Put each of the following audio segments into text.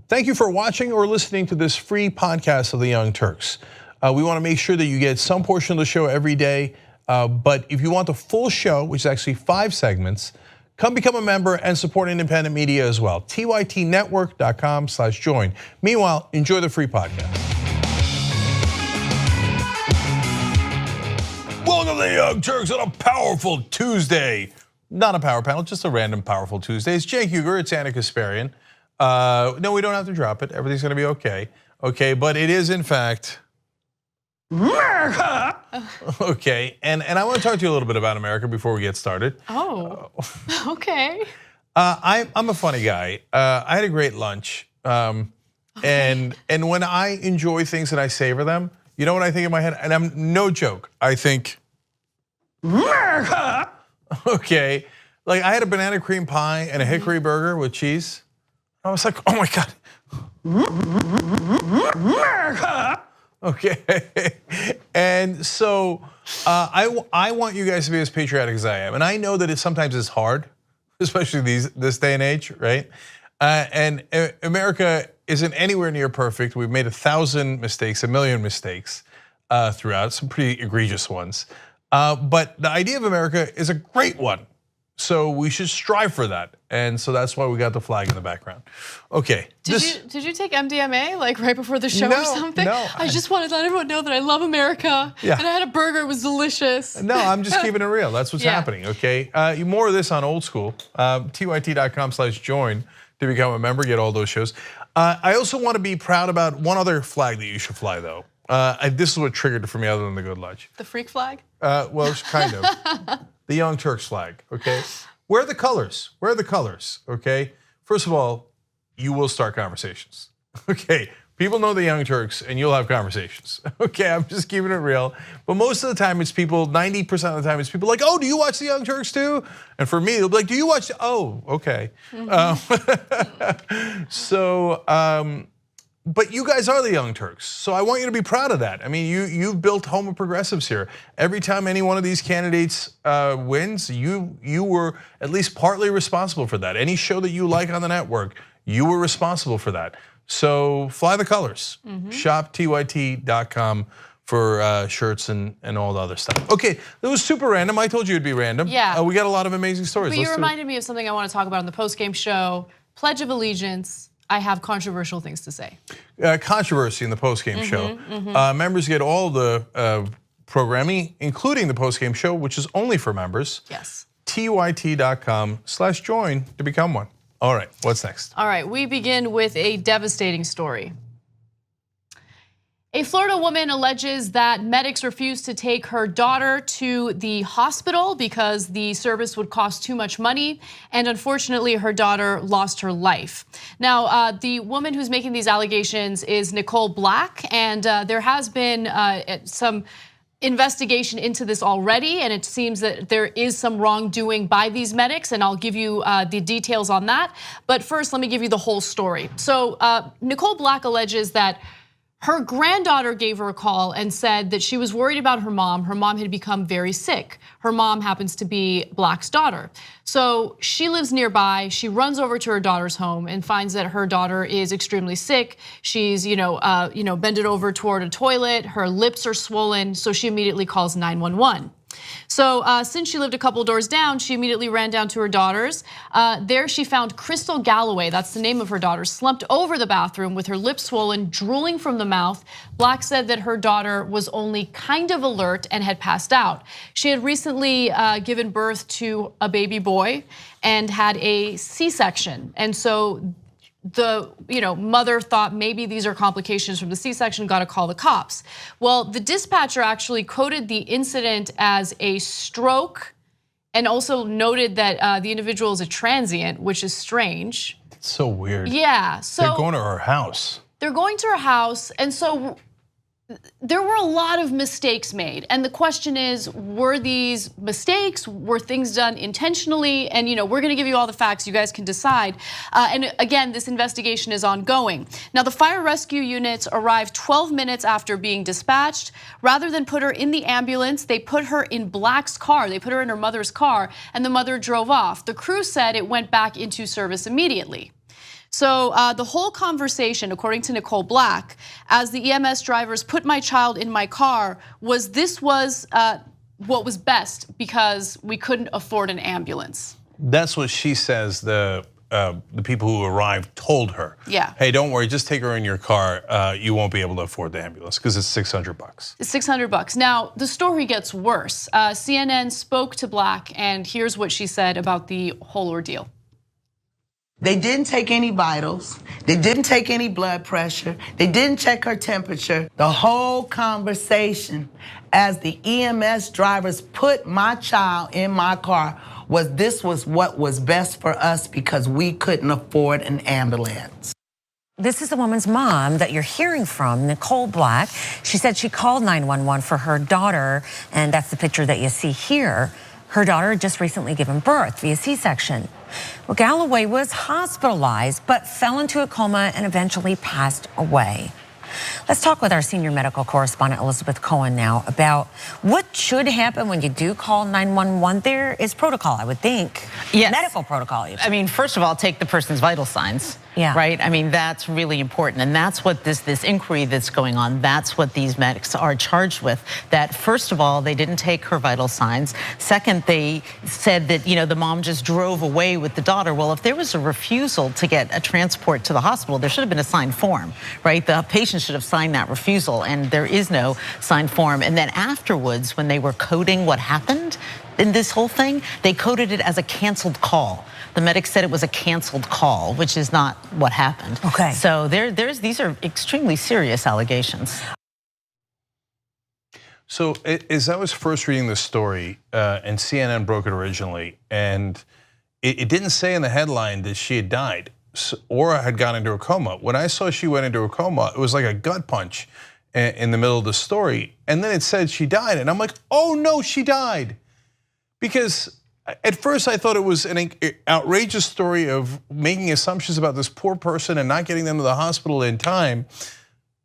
Thank you for watching or listening to this free podcast of the Young Turks. We want to make sure that you get some portion of the show every day, but if you want the full show, which is actually 5 segments, come become a member and support independent media as well. tytnetwork.com/join. Meanwhile, enjoy the free podcast. Welcome to the Young Turks on a powerful Tuesday. Not a power panel, just a random powerful Tuesday. It's Cenk Uygur, it's Kasparian. No, we don't have to drop it. Everything's gonna be okay. Okay, but it is in fact America. Okay, and I want to talk to you a little bit about America before we get started. Oh, okay. I'm a funny guy. I had a great lunch, and when I enjoy things and I savor them, you know what I think in my head? And I'm no joke. I think America. Okay, like I had a banana cream pie and a hickory burger with cheese. I was like, oh my God, America. Okay, and so I want you guys to be as patriotic as I am, and I know that sometimes it's hard, especially this day and age, right? And America isn't anywhere near perfect. We've made 1,000 mistakes, 1,000,000 mistakes throughout, some pretty egregious ones. But the idea of America is a great one. So we should strive for that, and so that's why we got the flag in the background. Okay. Did you take MDMA like right before the show or something? No. I just wanted to let everyone know that I love America. Yeah. And I had a burger, it was delicious. No, I'm just keeping it real. That's what's happening. Okay. More of this on Old School. tyt.com/join to become a member. Get all those shows. I also want to be proud about one other flag that you should fly though. This is what triggered it for me, other than the good lunch. The freak flag? Well, kind of. The Young Turks flag, okay? Where are the colors? Where are the colors, okay? First of all, you will start conversations, okay? People know the Young Turks and you'll have conversations, okay? I'm just keeping it real. But most of the time it's people, 90% of the time it's people like, oh, do you watch the Young Turks too? And for me, they'll be like, do you watch, oh, okay. But you guys are the Young Turks, so I want you to be proud of that. I mean, you've built home of progressives here. Every time any one of these candidates wins, you were at least partly responsible for that. Any show that you like on the network, you were responsible for that. So fly the colors. Shop tyt.com for shirts and all the other stuff. Okay, that was super random. I told you it'd be random. Yeah. We got a lot of amazing stories. But you reminded me of something I want to talk about on the post-game show. Pledge of Allegiance. I have controversial things to say. Controversy in the postgame show. Members get all the programming, including the postgame show, which is only for members. Yes. tyt.com/join to become one. All right, what's next? All right, we begin with a devastating story. A Florida woman alleges that medics refused to take her daughter to the hospital because the service would cost too much money, and unfortunately her daughter lost her life. Now, the woman who's making these allegations is Nicole Black, and there has been some investigation into this already, and it seems that there is some wrongdoing by these medics, and I'll give you the details on that. But first, let me give you the whole story. So Nicole Black alleges that her granddaughter gave her a call and said that she was worried about her mom. Her mom had become very sick. Her mom happens to be Black's daughter. So she lives nearby. She runs over to her daughter's home and finds that her daughter is extremely sick. She's bended over toward a toilet. Her lips are swollen. So she immediately calls 911. So since she lived a couple doors down, she immediately ran down to her daughter's. There she found Crystal Galloway, that's the name of her daughter, slumped over the bathroom with her lips swollen, drooling from the mouth. Black said that her daughter was only kind of alert and had passed out. She had recently given birth to a baby boy and had a C-section. And so the mother thought maybe these are complications from the C-section, got to call the cops. Well, the dispatcher actually coded the incident as a stroke and also noted that the individual is a transient, which is strange. It's so weird. Yeah, so they're going to her house. They're going to her house, and so there were a lot of mistakes made, and the question is, were these mistakes? Were things done intentionally? And we're going to give you all the facts. You guys can decide. And again, this investigation is ongoing. Now, the fire rescue units arrived 12 minutes after being dispatched. Rather than put her in the ambulance, they put her in Black's car. They put her in her mother's car, and the mother drove off. The crew said it went back into service immediately. So the whole conversation, according to Nicole Black, as the EMS drivers put my child in my car, was what was best because we couldn't afford an ambulance. That's what she says the people who arrived told her. Yeah. Hey, don't worry, just take her in your car. You won't be able to afford the ambulance because it's $600. It's $600. Now, the story gets worse. CNN spoke to Black, and here's what she said about the whole ordeal. They didn't take any vitals. They didn't take any blood pressure. They didn't check her temperature. The whole conversation as the EMS drivers put my child in my car this was what was best for us because we couldn't afford an ambulance. This is the woman's mom that you're hearing from, Nicole Black. She said she called 911 for her daughter, and that's the picture that you see here. Her daughter had just recently given birth via C-section. Well, Galloway was hospitalized, but fell into a coma and eventually passed away. Let's talk with our senior medical correspondent, Elizabeth Cohen, now about what should happen when you do call 911. There is protocol, I would think. Yes. Medical protocol. I mean, first of all, take the person's vital signs. Yeah. Right? I mean, that's really important. And that's what this inquiry that's going on, that's what these medics are charged with. That first of all, they didn't take her vital signs. Second, they said that, the mom just drove away with the daughter. Well, if there was a refusal to get a transport to the hospital, there should have been a signed form, right? The patient should have signed that refusal, and there is no signed form. And then afterwards, when they were coding what happened in this whole thing, they coded it as a canceled call. The medics said it was a canceled call, which is not what happened. Okay. So these are extremely serious allegations. So as I was first reading this story, and CNN broke it originally, and it didn't say in the headline that she had died or had gone into a coma. When I saw she went into a coma, it was like a gut punch in the middle of the story. And then it said she died, and I'm like, oh no, she died. Because at first I thought it was an outrageous story of making assumptions about this poor person and not getting them to the hospital in time.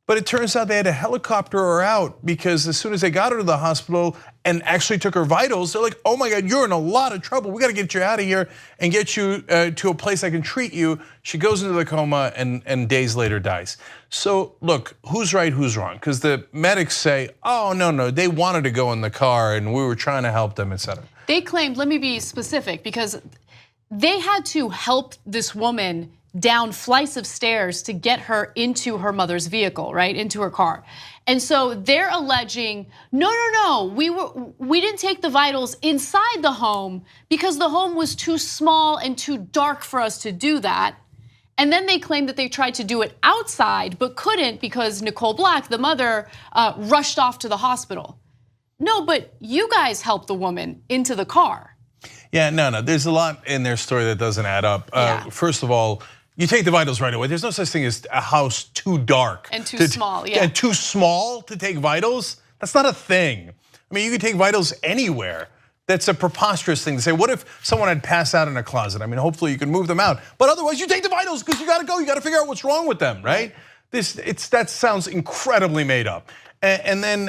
But it turns out they had to helicopter her out because as soon as they got her to the hospital and actually took her vitals, they're like, oh my God, you're in a lot of trouble. We gotta get you out of here and get you to a place that can treat you. She goes into the coma and days later dies. So look, who's right, who's wrong? Because the medics say, oh no, they wanted to go in the car and we were trying to help them, etc. They claimed, let me be specific, because they had to help this woman down flights of stairs to get her into her mother's vehicle, right, into her car. And so they're alleging, no, we didn't take the vitals inside the home because the home was too small and too dark for us to do that. And then they claim that they tried to do it outside but couldn't because Nicole Black, the mother, rushed off to the hospital. No, but you guys helped the woman into the car. Yeah, no, there's a lot in their story that doesn't add up. Yeah. First of all, you take the vitals right away. There's no such thing as a house too dark. And too small, yeah. And too small to take vitals? That's not a thing. I mean, you can take vitals anywhere. That's a preposterous thing to say. What if someone had passed out in a closet? I mean, hopefully you can move them out. But otherwise, you take the vitals because you gotta go. You gotta figure out what's wrong with them, right? That sounds incredibly made up. And then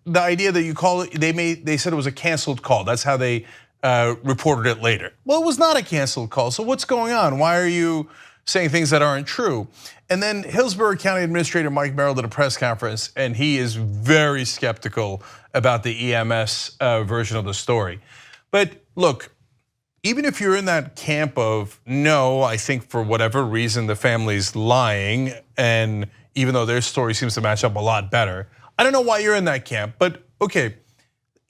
the idea that you call it, they said it was a canceled call. That's how they reported it later. Well, it was not a canceled call. So what's going on? Why are you saying things that aren't true? And then Hillsborough County Administrator Mike Merrill did a press conference, and he is very skeptical about the EMS version of the story. But look, even if you're in that camp of no, I think for whatever reason the family's lying, and even though their story seems to match up a lot better, I don't know why you're in that camp, but okay,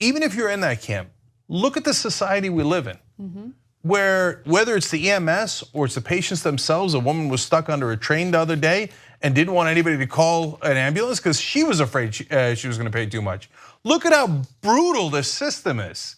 even if you're in that camp, look at the society we live in, where whether it's the EMS or it's the patients themselves, a woman was stuck under a train the other day and didn't want anybody to call an ambulance because she was afraid she was gonna pay too much. Look at how brutal this system is,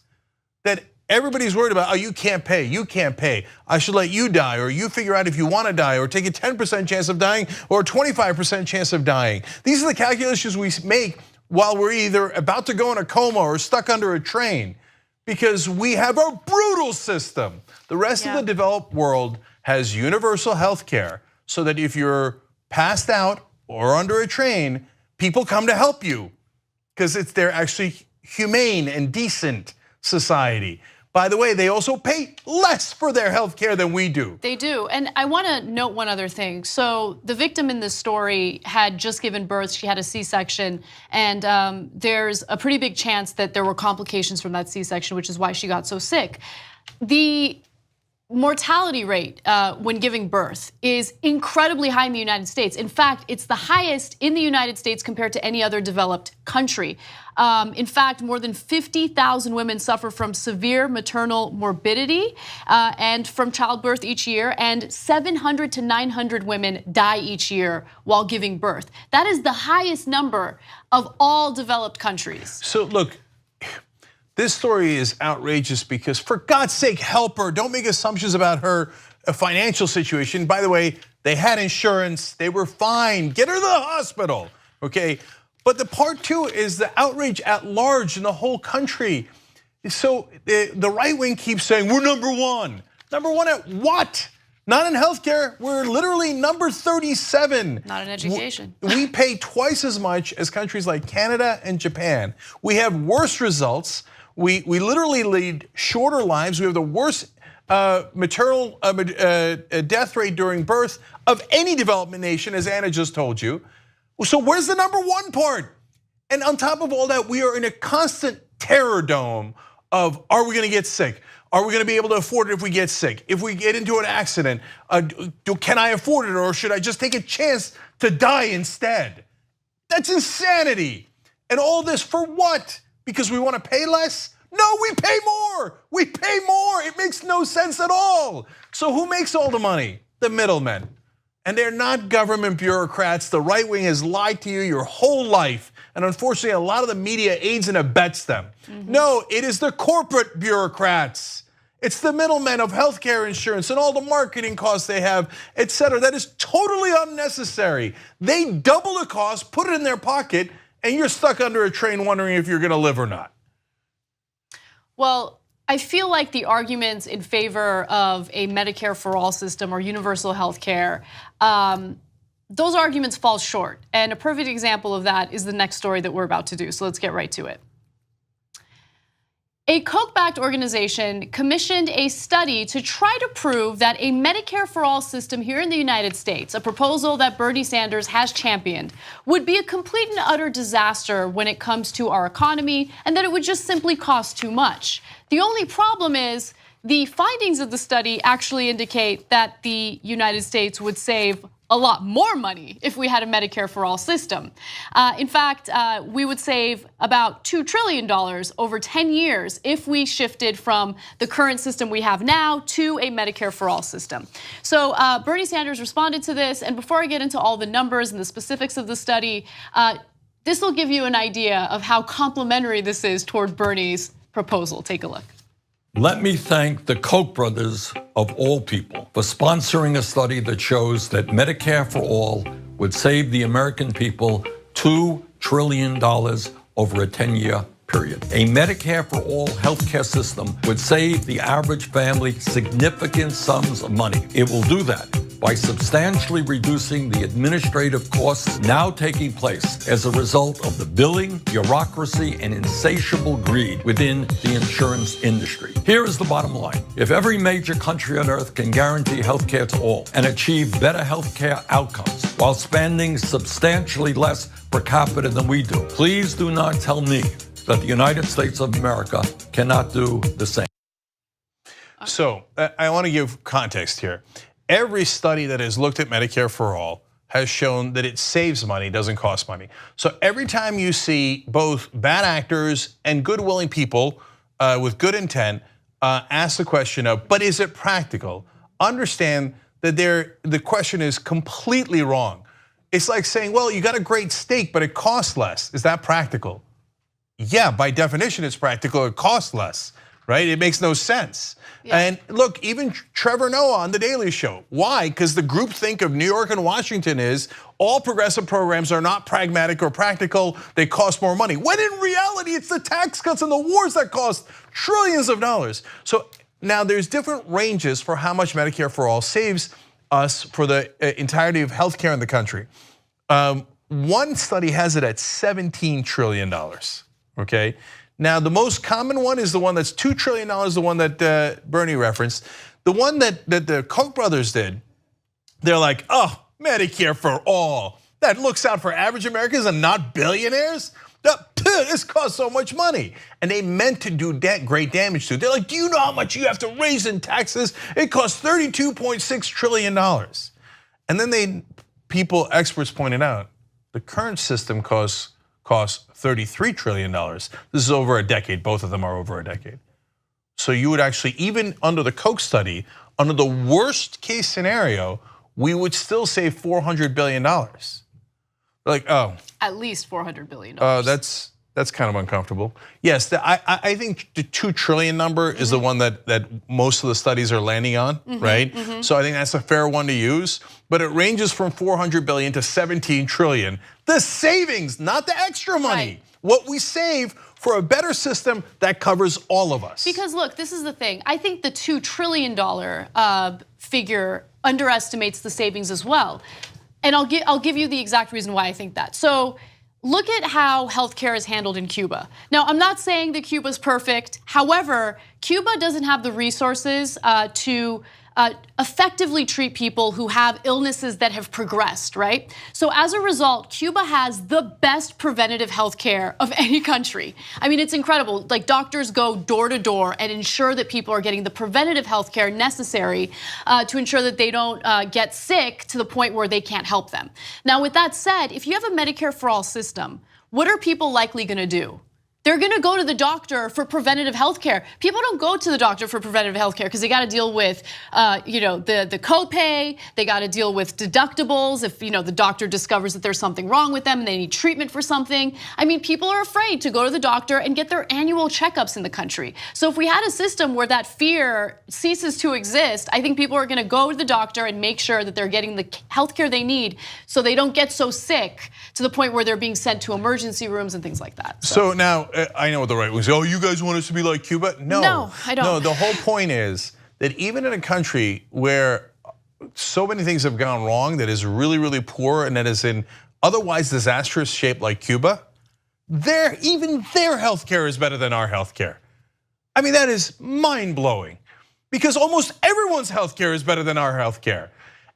that everybody's worried about, oh, you can't pay, I should let you die, or you figure out if you wanna die, or take a 10% chance of dying, or a 25% chance of dying. These are the calculations we make while we're either about to go in a coma or stuck under a train, because we have a brutal system. The rest of the developed world has universal health care, so that if you're passed out or under a train, people come to help you, because they're actually humane and decent society. By the way, they also pay less for their health care than we do. They do, and I wanna note one other thing. So the victim in this story had just given birth, she had a C-section, and there's a pretty big chance that there were complications from that C-section, which is why she got so sick. The mortality rate when giving birth is incredibly high in the United States. In fact, it's the highest in the United States compared to any other developed country. In fact, more than 50,000 women suffer from severe maternal morbidity and from childbirth each year, and 700 to 900 women die each year while giving birth. That is the highest number of all developed countries. So look, this story is outrageous because, for God's sake, help her. Don't make assumptions about her financial situation. By the way, they had insurance, they were fine. Get her to the hospital, okay? But the part two is the outrage at large in the whole country. So the right wing keeps saying, we're number one. Number one at what? Not in healthcare, we're literally number 37. Not in education. We pay twice as much as countries like Canada and Japan. We have worse results. We literally lead shorter lives. We have the worst maternal death rate during birth of any development nation, as Anna just told you. So where's the number one part? And on top of all that, we are in a constant terror dome of, are we gonna get sick? Are we gonna be able to afford it if we get sick? If we get into an accident, can I afford it, or should I just take a chance to die instead? That's insanity. And all this for what? Because we wanna pay less? No, we pay more. We pay more. It makes no sense at all. So who makes all the money? The middlemen. And they're not government bureaucrats. The right wing has lied to you your whole life. And unfortunately, a lot of the media aids and abets them. No, it is the corporate bureaucrats. It's the middlemen of healthcare insurance and all the marketing costs they have, et cetera. That is totally unnecessary. They double the cost, put it in their pocket, and you're stuck under a train wondering if you're gonna live or not. Well, I feel like the arguments in favor of a Medicare for all system or universal health care, those arguments fall short. And a perfect example of that is the next story that we're about to do. So let's get right to it. A Koch-backed organization commissioned a study to try to prove that a Medicare for all system here in the United States, a proposal that Bernie Sanders has championed, would be a complete and utter disaster when it comes to our economy, and that it would just simply cost too much. The only problem is the findings of the study actually indicate that the United States would save a lot more money if we had a Medicare for all system. In fact, we would save about $2 trillion over 10 years if we shifted from the current system we have now to a Medicare for all system. So Bernie Sanders responded to this, and before I get into all the numbers and the specifics of the study, this will give you an idea of how complementary this is toward Bernie's proposal. Take a look. Let me thank the Koch brothers, of all people, for sponsoring a study that shows that Medicare for all would save the American people $2 trillion over a 10-year period. A Medicare for all healthcare system would save the average family significant sums of money. It will do that by substantially reducing the administrative costs now taking place as a result of the billing, bureaucracy, and insatiable greed within the insurance industry. Here is the bottom line. If every major country on earth can guarantee healthcare to all and achieve better healthcare outcomes while spending substantially less per capita than we do, please do not tell me that the United States of America cannot do the same. So I want to give context here. Every study that has looked at Medicare for all has shown that it saves money, doesn't cost money. So every time you see both bad actors and good willing people with good intent ask the question of, but is it practical? Understand that the question is completely wrong. It's like saying, well, you got a great steak, but it costs less. Is that practical? Yeah, by definition, it's practical, it costs less, right? It makes no sense. Yeah. And look, even Trevor Noah on The Daily Show. Why? Because the groupthink of New York and Washington is all progressive programs are not pragmatic or practical, they cost more money. When in reality, it's the tax cuts and the wars that cost trillions of dollars. So now there's different ranges for how much Medicare for all saves us for the entirety of healthcare in the country. One study has it at $17 trillion, okay? Now, the most common one is the one that's $2 trillion, the one that Bernie referenced. The one that the Koch brothers did, they're like, oh, Medicare for all. That looks out for average Americans and not billionaires? This costs so much money. And they meant to do great damage to it. They're like, do you know how much you have to raise in taxes? It costs $32.6 trillion. And then experts pointed out, the current system costs $33 trillion. This is over a decade. Both of them are over a decade. So you would actually, even under the Koch study, under the worst case scenario, we would still save $400 billion. Like, oh. At least $400 billion. That's kind of uncomfortable. Yes, I think the 2 trillion number is the one that most of the studies are landing on, right? So I think that's a fair one to use, but it ranges from 400 billion to 17 trillion. The savings, not the extra money. Right. What we save for a better system that covers all of us. Because look, this is the thing. I think the $2 trillion figure underestimates the savings as well. And I'll give you the exact reason why I think that. So look at how healthcare is handled in Cuba. Now, I'm not saying that Cuba's perfect. However, Cuba doesn't have the resources to effectively treat people who have illnesses that have progressed, right? So as a result, Cuba has the best preventative health care of any country. I mean, it's incredible. Like, doctors go door to door and ensure that people are getting the preventative health care necessary to ensure that they don't get sick to the point where they can't help them. Now, with that said, if you have a Medicare for all system, what are people likely gonna do? They're gonna go to the doctor for preventative health care. People don't go to the doctor for preventative health care because they gotta deal with the copay, they gotta deal with deductibles if the doctor discovers that there's something wrong with them and they need treatment for something. I mean, people are afraid to go to the doctor and get their annual checkups in the country. So if we had a system where that fear ceases to exist, I think people are gonna go to the doctor and make sure that they're getting the health care they need so they don't get so sick to the point where they're being sent to emergency rooms and things like that. So now, I know what the right wing say, oh, you guys want us to be like Cuba? No, I don't. No, the whole point is that even in a country where so many things have gone wrong, that is really, really poor and that is in otherwise disastrous shape like Cuba, even their healthcare is better than our healthcare. I mean, that is mind-blowing because almost everyone's healthcare is better than our healthcare.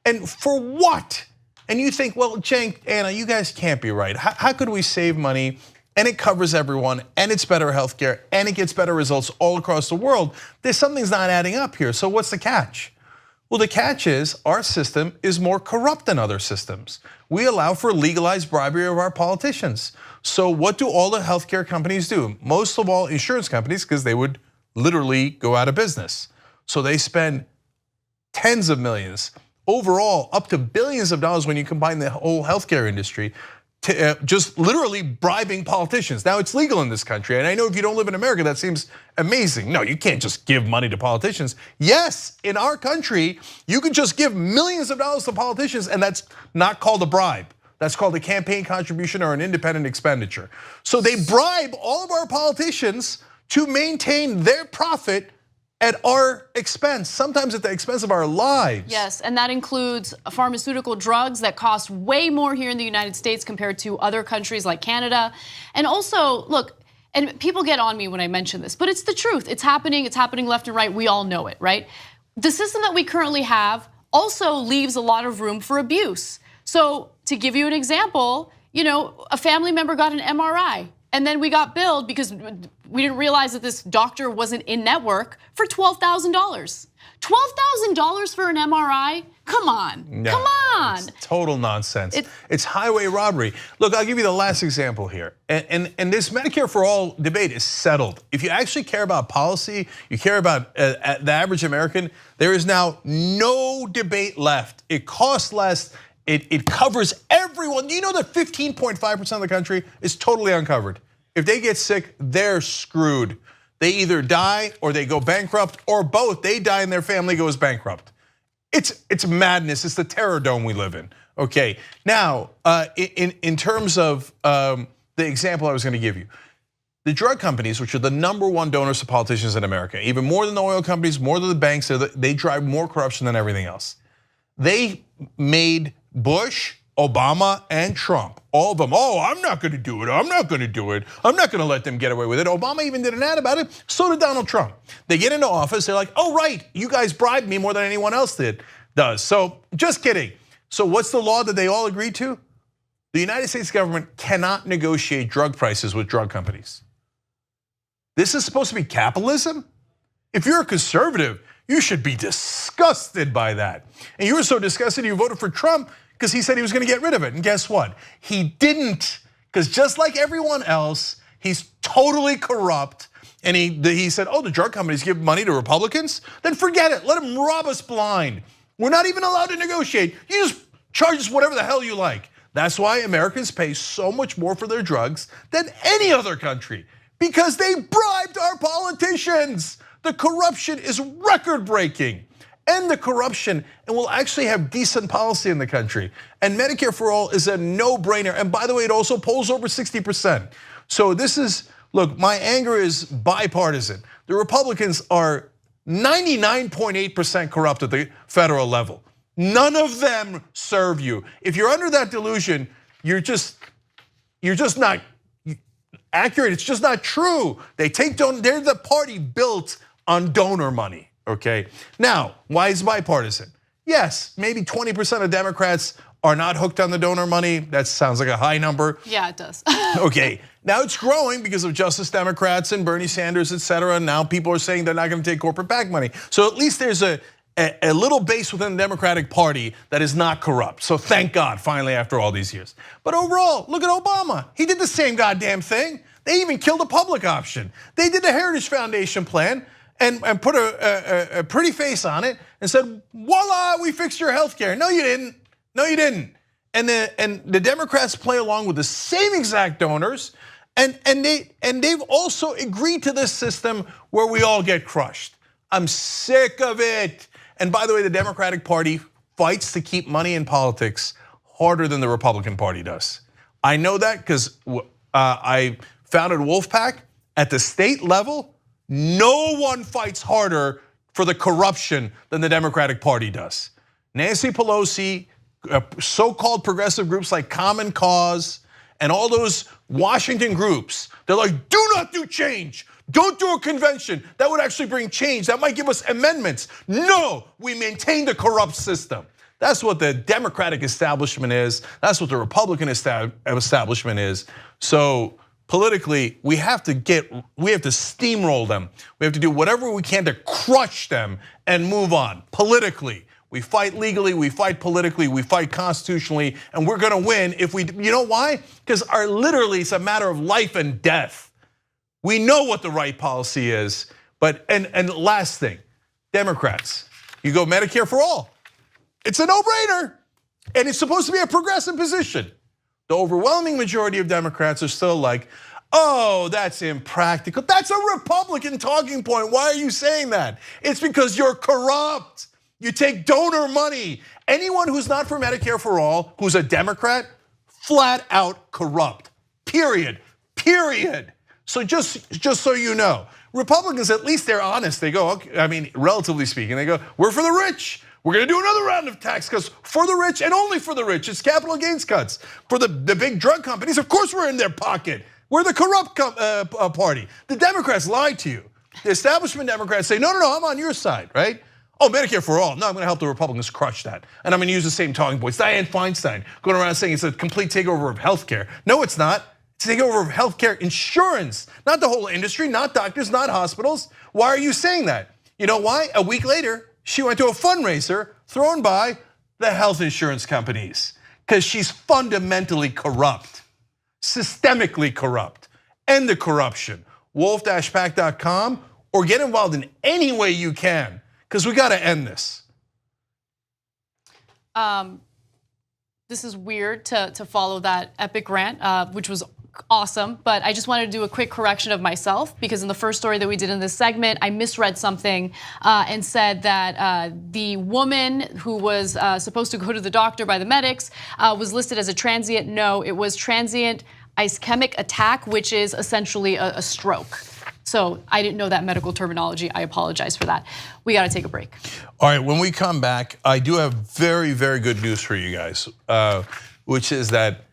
And for what? And you think, well, Cenk, Anna, you guys can't be right. How could we save money and it covers everyone and it's better healthcare and it gets better results all across the world? Something's not adding up here. So what's the catch? Well, the catch is our system is more corrupt than other systems. We allow for legalized bribery of our politicians. So what do all the healthcare companies do? Most of all, insurance companies, because they would literally go out of business. So they spend tens of millions, overall up to billions of dollars when you combine the whole healthcare industry, just literally bribing politicians. Now it's legal in this country, and I know if you don't live in America, that seems amazing. No, you can't just give money to politicians. Yes, in our country, you can just give millions of dollars to politicians, and that's not called a bribe. That's called a campaign contribution or an independent expenditure. So they bribe all of our politicians to maintain their profit at our expense, sometimes at the expense of our lives. Yes, and that includes pharmaceutical drugs that cost way more here in the United States compared to other countries like Canada. And also, look, and people get on me when I mention this, but it's the truth. It's happening left and right. We all know it, right? The system that we currently have also leaves a lot of room for abuse. So to give you an example, a family member got an MRI. And then we got billed because we didn't realize that this doctor wasn't in network for $12,000. $12,000 for an MRI? Come on, no, come on. It's total nonsense. It's highway robbery. Look, I'll give you the last example here. And this Medicare for all debate is settled. If you actually care about policy, you care about the average American, there is now no debate left. It costs less. It covers everyone. You know that 15.5% of the country is totally uncovered. If they get sick, they're screwed. They either die or they go bankrupt, or both. They die and their family goes bankrupt. It's madness. It's the terror dome we live in. Okay, now in terms of the example I was going to give you, the drug companies, which are the #1 donors to politicians in America, even more than the oil companies, more than the banks, they drive more corruption than everything else. They made Bush Obama and Trump, all of them, oh, I'm not gonna do it, I'm not gonna do it, I'm not gonna let them get away with it. Obama even did an ad about it, so did Donald Trump. They get into office, they're like, oh right, you guys bribed me more than anyone else does. So just kidding. So what's the law that they all agreed to? The United States government cannot negotiate drug prices with drug companies. This is supposed to be capitalism? If you're a conservative, you should be disgusted by that. And you were so disgusted you voted for Trump because he said he was gonna get rid of it. And guess what? He didn't, because just like everyone else, he's totally corrupt. And he said, oh, the drug companies give money to Republicans? Then forget it, let them rob us blind. We're not even allowed to negotiate. You just charge us whatever the hell you like. That's why Americans pay so much more for their drugs than any other country, because they bribed our politicians. The corruption is record-breaking. End the corruption, and we'll actually have decent policy in the country. And Medicare for All is a no-brainer. And by the way, it also polls over 60%. So this is, look, my anger is bipartisan. The Republicans are 99.8% corrupt at the federal level. None of them serve you. If you're under that delusion, you're just not accurate. It's just not true. They're the party built on donor money, okay? Now, why is bipartisan? Yes, maybe 20% of Democrats are not hooked on the donor money. That sounds like a high number. Yeah, it does. Okay, now it's growing because of Justice Democrats and Bernie Sanders, et cetera. Now people are saying they're not gonna take corporate PAC money. So at least there's a little base within the Democratic Party that is not corrupt. So thank God, finally, after all these years. But overall, look at Obama. He did the same goddamn thing. They even killed a public option. They did the Heritage Foundation plan and put a pretty face on it and said, voila, we fixed your health care. No, you didn't. No, you didn't. And the Democrats play along with the same exact donors, and they've also agreed to this system where we all get crushed. I'm sick of it. And by the way, the Democratic Party fights to keep money in politics harder than the Republican Party does. I know that because I founded Wolfpack. At the state level, no one fights harder for the corruption than the Democratic Party does. Nancy Pelosi, so-called progressive groups like Common Cause, and all those Washington groups, they're like, do not do change. Don't do a convention. That would actually bring change. That might give us amendments. No, we maintain the corrupt system. That's what the Democratic establishment is. That's what the Republican establishment is. So politically, we have to steamroll them. We have to do whatever we can to crush them and move on. Politically, we fight legally, we fight politically, we fight constitutionally, and we're gonna win if we, you know why? Because literally it's a matter of life and death. We know what the right policy is, but, and last thing, Democrats, you go Medicare for all. It's a no-brainer, and it's supposed to be a progressive position. The overwhelming majority of Democrats are still like, oh, that's impractical. That's a Republican talking point. Why are you saying that? It's because you're corrupt. You take donor money. Anyone who's not for Medicare for all, who's a Democrat, flat out corrupt, period. So just so you know, Republicans, at least they're honest. They go, okay, I mean, relatively speaking, they go, we're for the rich. We're gonna do another round of tax cuts for the rich and only for the rich. It's capital gains cuts. For the big drug companies, of course we're in their pocket. We're the corrupt party. The Democrats lied to you. The establishment Democrats say, no, I'm on your side, right? Oh, Medicare for all. No, I'm gonna help the Republicans crush that. And I'm gonna use the same talking points. Dianne Feinstein going around saying it's a complete takeover of healthcare. No, it's not. It's a takeover of healthcare insurance, not the whole industry, not doctors, not hospitals. Why are you saying that? You know why? A week later, she went to a fundraiser thrown by the health insurance companies because she's fundamentally corrupt, systemically corrupt. End the corruption. wolf-pac.com or get involved in any way you can because we got to end this. This is weird to follow that epic rant, which was awesome, but I just wanted to do a quick correction of myself because in the first story that we did in this segment, I misread something and said that the woman who was supposed to go to the doctor by the medics was listed as a transient. No, it was transient ischemic attack, which is essentially a stroke. So I didn't know that medical terminology. I apologize for that. We got to take a break. All right, when we come back, I do have very, very good news for you guys. which is that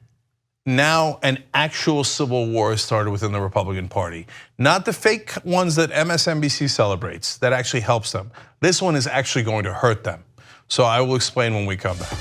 now an actual civil war has started within the Republican Party. Not the fake ones that MSNBC celebrates, that actually helps them. This one is actually going to hurt them. So I will explain when we come back.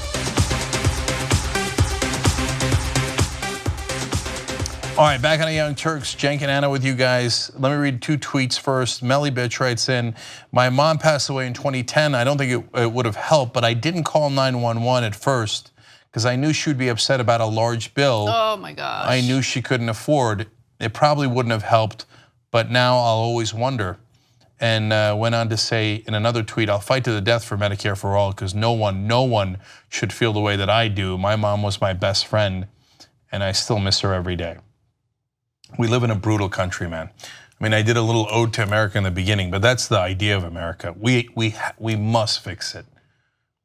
All right, back on the Young Turks, Cenk and Anna with you guys. Let me read 2 tweets first. Melly Bitch writes in, my mom passed away in 2010. I don't think it would have helped, but I didn't call 911 at first because I knew she would be upset about a large bill. Oh my gosh. I knew she couldn't afford. It probably wouldn't have helped, but now I'll always wonder. And went on to say in another tweet, I'll fight to the death for Medicare for all because no one should feel the way that I do. My mom was my best friend and I still miss her every day. We live in a brutal country, man. I mean, I did a little ode to America in the beginning, but that's the idea of America. We must fix it.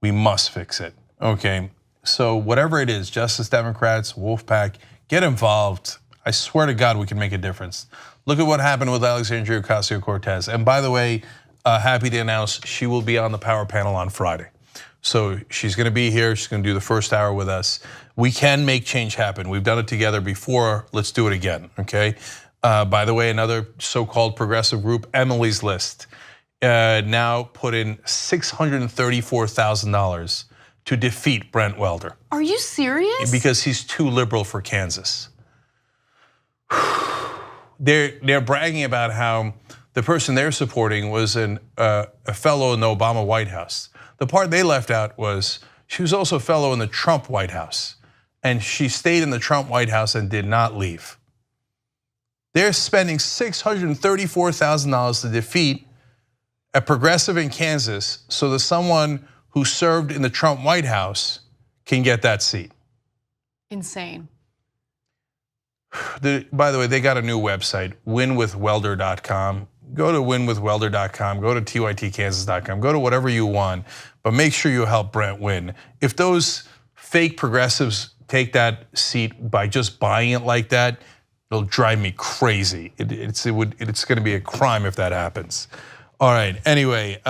We must fix it. Okay, so whatever it is, Justice Democrats, Wolfpack, get involved. I swear to God, we can make a difference. Look at what happened with Alexandria Ocasio-Cortez. And by the way, happy to announce she will be on the Power Panel on Friday. So she's gonna be here, she's gonna do the first hour with us. We can make change happen. We've done it together before, let's do it again, okay? By the way, another so-called progressive group, Emily's List, now put in $634,000 to defeat Brent Welder. Are you serious? Because he's too liberal for Kansas. They're bragging about how the person they're supporting was a fellow in the Obama White House. The part they left out was she was also a fellow in the Trump White House, and she stayed in the Trump White House and did not leave. They're spending $634,000 to defeat a progressive in Kansas so that someone who served in the Trump White House can get that seat. Insane. By the way, they got a new website, winwithwelder.com. Go to winwithwelder.com, go to tytkansas.com, go to whatever you want, but make sure you help Brent win. If those fake progressives take that seat by just buying it like that, it'll drive me crazy. It's gonna be a crime if that happens. All right, anyway,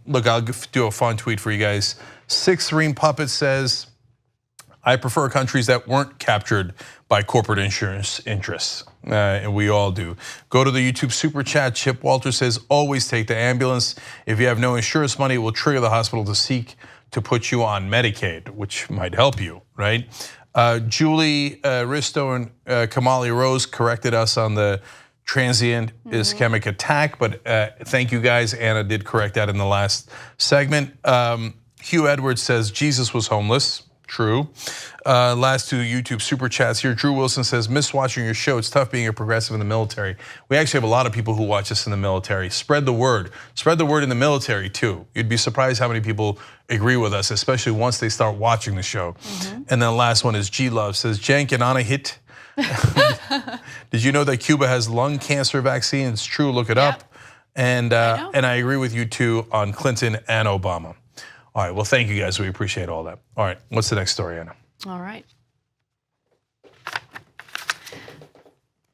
look, I'll do a fun tweet for you guys. Six Serene Puppet says, I prefer countries that weren't captured by corporate insurance interests, and we all do. Go to the YouTube super chat. Chip Walter says, always take the ambulance. If you have no insurance money, it will trigger the hospital to seek to put you on Medicaid, which might help you, right? Julie Risto and Kamali Rose corrected us on the transient ischemic attack, but thank you guys. Anna did correct that in the last segment. Hugh Edwards says, Jesus was homeless. True. Last 2 YouTube super chats here. Drew Wilson says, miss watching your show. It's tough being a progressive in the military. We actually have a lot of people who watch us in the military. Spread the word. Spread the word in the military too. You'd be surprised how many people agree with us, especially once they start watching the show. And then the last one is G Love says, Cenk and Anna hit. Did you know that Cuba has lung cancer vaccine? It's true, look it up. And I agree with you too on Clinton and Obama. All right, well, thank you guys. We appreciate all that. All right, what's the next story, Anna? All right.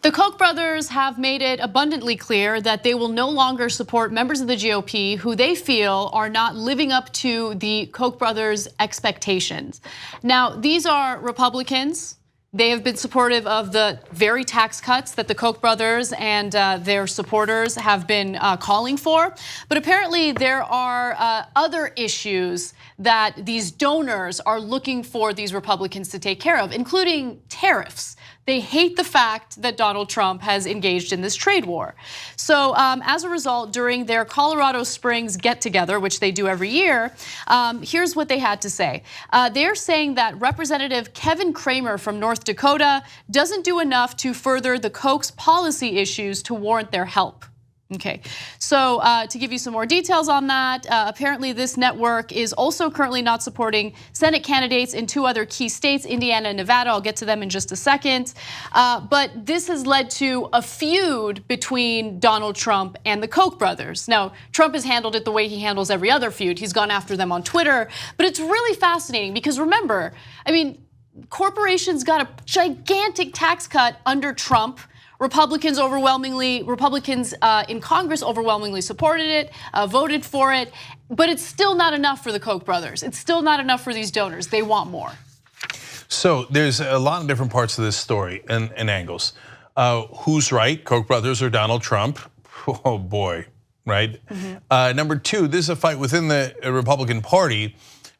The Koch brothers have made it abundantly clear that they will no longer support members of the GOP who they feel are not living up to the Koch brothers' expectations. Now, these are Republicans. They have been supportive of the very tax cuts that the Koch brothers and their supporters have been calling for. But apparently there are other issues that these donors are looking for these Republicans to take care of, including tariffs. They hate the fact that Donald Trump has engaged in this trade war. So as a result, during their Colorado Springs get-together, which they do every year, here's what they had to say. They're saying that Representative Kevin Cramer from North Dakota doesn't do enough to further the Koch's policy issues to warrant their help. Okay, so to give you some more details on that, apparently this network is also currently not supporting Senate candidates in 2 other key states, Indiana and Nevada. I'll get to them in just a second. But this has led to a feud between Donald Trump and the Koch brothers. Now, Trump has handled it the way he handles every other feud. He's gone after them on Twitter. But it's really fascinating because remember, I mean, corporations got a gigantic tax cut under Trump. Republicans in Congress overwhelmingly supported it, voted for it, but it's still not enough for the Koch brothers. It's still not enough for these donors. They want more. So there's a lot of different parts of this story and angles. Who's right, Koch brothers or Donald Trump? Oh boy, right? Number two, this is a fight within the Republican Party.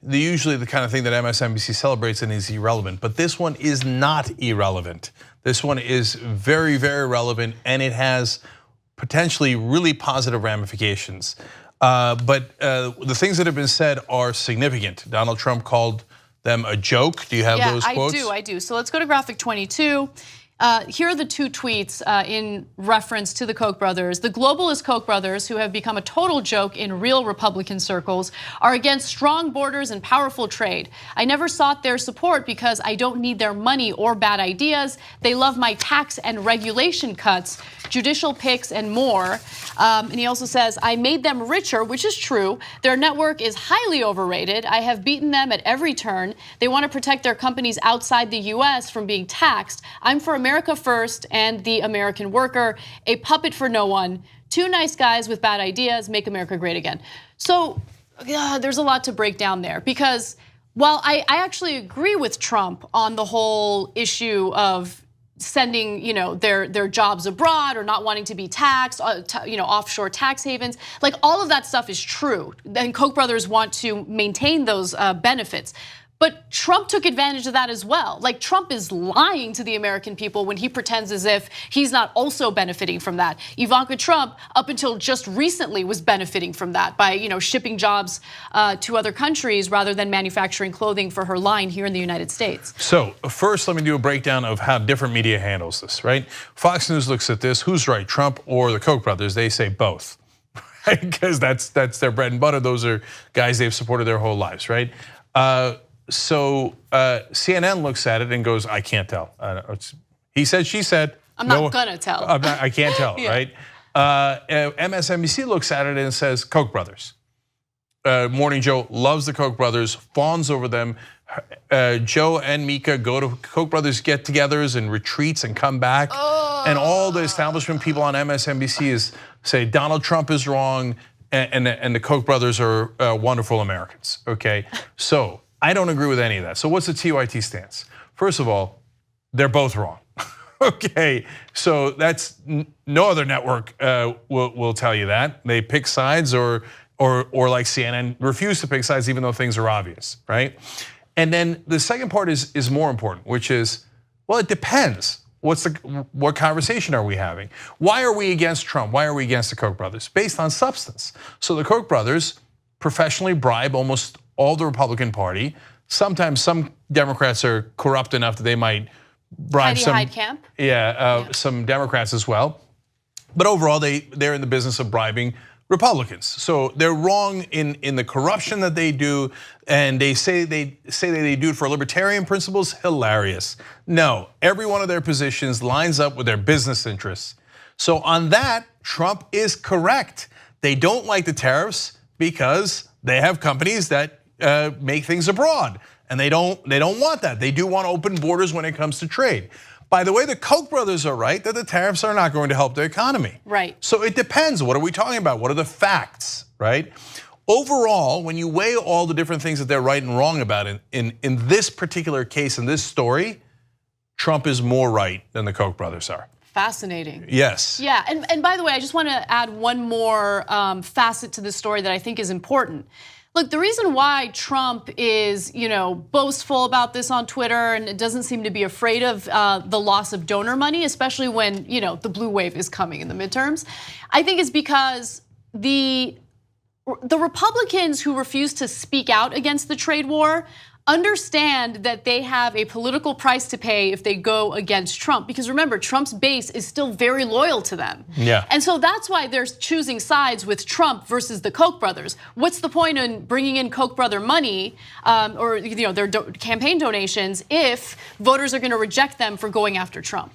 Usually the kind of thing that MSNBC celebrates and is irrelevant, but this one is not irrelevant. This one is very, very relevant, and it has potentially really positive ramifications. But the things that have been said are significant. Donald Trump called them a joke. Do you have those quotes? Yeah, I do. So let's go to graphic 22. Here are the two tweets in reference to the Koch brothers. The globalist Koch brothers, who have become a total joke in real Republican circles, are against strong borders and powerful trade. I never sought their support because I don't need their money or bad ideas. They love my tax and regulation cuts, judicial picks, and more. And he also says, I made them richer, which is true. Their network is highly overrated. I have beaten them at every turn. They want to protect their companies outside the US from being taxed. I'm for America first and the American worker, a puppet for no one. Two nice guys with bad ideas, make America great again. So there's a lot to break down there, because while I actually agree with Trump on the whole issue of sending their jobs abroad or not wanting to be taxed, offshore tax havens, like all of that stuff is true. And Koch brothers want to maintain those benefits. But Trump took advantage of that as well. Like, Trump is lying to the American people when he pretends as if he's not also benefiting from that. Ivanka Trump, up until just recently, was benefiting from that by shipping jobs to other countries rather than manufacturing clothing for her line here in the United States. So first, let me do a breakdown of how different media handles this, right? Fox News looks at this, who's right, Trump or the Koch brothers? They say both, right? Because that's their bread and butter. Those are guys they've supported their whole lives, right? So CNN looks at it and goes, I can't tell. He said, she said. I'm not gonna tell. I can't tell, yeah. Right? MSNBC looks at it and says, Koch brothers. Morning Joe loves the Koch brothers, fawns over them. Joe and Mika go to Koch brothers get-togethers and retreats and come back. And all the establishment people on MSNBC say Donald Trump is wrong and the Koch brothers are wonderful Americans, okay? So I don't agree with any of that. So what's the TYT stance? First of all, they're both wrong. Okay, so that's no other network will tell you that. They pick sides or like CNN refuse to pick sides even though things are obvious, right? And then the second part is more important, which is, well, it depends. What conversation are we having? Why are we against Trump? Why are we against the Koch brothers? Based on substance. So the Koch brothers professionally bribe almost all the Republican Party. Sometimes some Democrats are corrupt enough that they might bribe Hyde camp. Some Democrats as well. But overall, they're in the business of bribing Republicans. So they're wrong in the corruption that they do, and they say that they do it for libertarian principles. Hilarious. No, every one of their positions lines up with their business interests. So on that, Trump is correct. They don't like the tariffs because they have companies that make things abroad, and they don't want that. They do want open borders when it comes to trade. By the way, the Koch brothers are right that the tariffs are not going to help the economy. Right. So it depends. What are we talking about? What are the facts, right? Overall, when you weigh all the different things that they're right and wrong about in this particular case, in this story, Trump is more right than the Koch brothers are. Fascinating. Yes. Yeah, and by the way, I just want to add one more facet to this story that I think is important. Look, the reason why Trump is, boastful about this on Twitter and doesn't seem to be afraid of the loss of donor money, especially when, the blue wave is coming in the midterms, I think is because the Republicans who refuse to speak out against the trade war understand that they have a political price to pay if they go against Trump. Because remember, Trump's base is still very loyal to them. Yeah. And so that's why they're choosing sides with Trump versus the Koch brothers. What's the point in bringing in Koch brother money or their campaign donations if voters are going to reject them for going after Trump?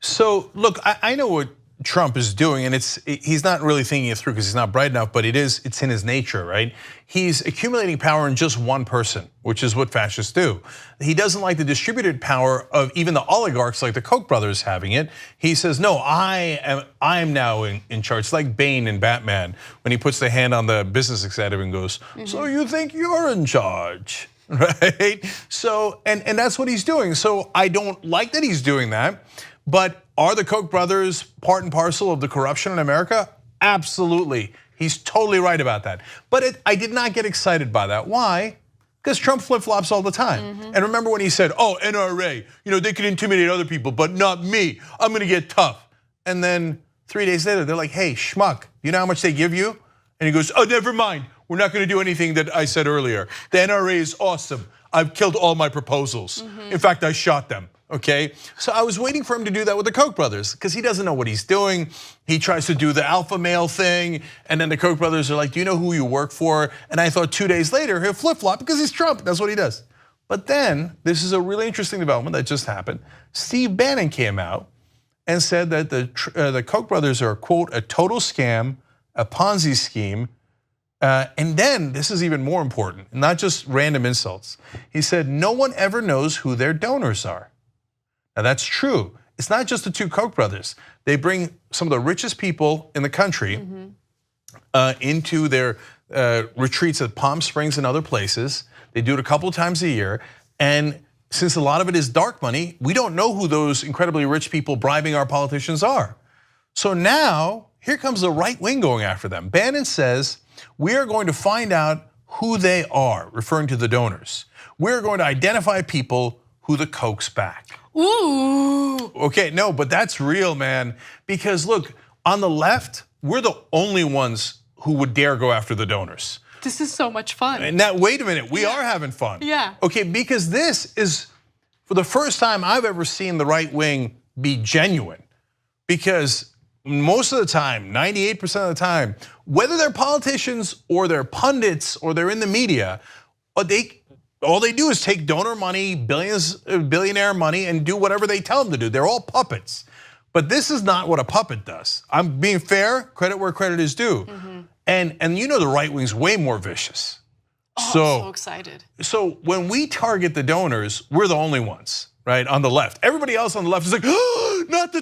So look, I know what Trump is doing, and he's not really thinking it through because he's not bright enough, but it's in his nature, right? He's accumulating power in just one person, which is what fascists do. He doesn't like the distributed power of even the oligarchs like the Koch brothers having it. He says, no, I am now in charge. It's like Bane in Batman when he puts the hand on the business executive and goes, so you think you're in charge? right? So, and that's what he's doing. So I don't like that he's doing that, but are the Koch brothers part and parcel of the corruption in America? Absolutely. He's totally right about that. But I did not get excited by that. Why? Because Trump flip-flops all the time. And remember when he said, oh, NRA, they can intimidate other people, but not me. I'm gonna get tough. And then 3 days later, they're like, hey, schmuck, you know how much they give you? And he goes, oh, never mind. We're not gonna do anything that I said earlier. The NRA is awesome. I've killed all my proposals. In fact, I shot them, okay? So I was waiting for him to do that with the Koch brothers because he doesn't know what he's doing. He tries to do the alpha male thing, and then the Koch brothers are like, do you know who you work for? And I thought 2 days later, he'll flip-flop because he's Trump, that's what he does. But then, this is a really interesting development that just happened. Steve Bannon came out and said that the Koch brothers are, quote, a total scam, a Ponzi scheme, and then, this is even more important, not just random insults. He said, no one ever knows who their donors are. Now that's true. It's not just the two Koch brothers. They bring some of the richest people in the country into their retreats at Palm Springs and other places. They do it a couple of times a year. And since a lot of it is dark money, we don't know who those incredibly rich people bribing our politicians are. So now, here comes the right wing going after them. Bannon says, we are going to find out who they are, referring to the donors. We're going to identify people who the Kochs back. Ooh. Okay, no, but that's real, man. Because look, on the left, we're the only ones who would dare go after the donors. This is so much fun. And now, wait a minute, we are having fun. Yeah. Okay, because this is, for the first time I've ever seen the right wing be genuine. Because most of the time, 98% of the time, whether they're politicians or they're pundits or they're in the media, all they do is take donor money, billionaire money, and do whatever they tell them to do. They're all puppets. But this is not what a puppet does. I'm being fair, credit where credit is due. And the right wing's way more vicious. Oh, I'm so excited. So when we target the donors, we're the only ones, right, on the left. Everybody else on the left is like, oh, not the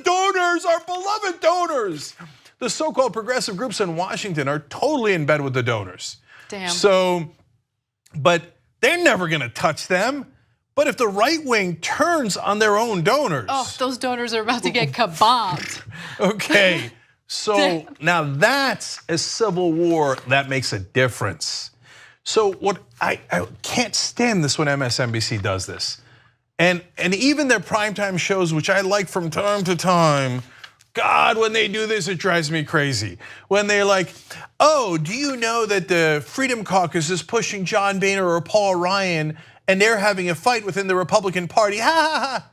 donors, our beloved donors. The so-called progressive groups in Washington are totally in bed with the donors. Damn. So, but they're never gonna touch them. But if the right wing turns on their own donors. Oh, those donors are about to get kabombed. Okay, so now that's a civil war that makes a difference. So what I can't stand this when MSNBC does this. And even their primetime shows, which I like from time to time, God, when they do this, it drives me crazy. When they're like, oh, do you know that the Freedom Caucus is pushing John Boehner or Paul Ryan and they're having a fight within the Republican Party? Ha ha ha.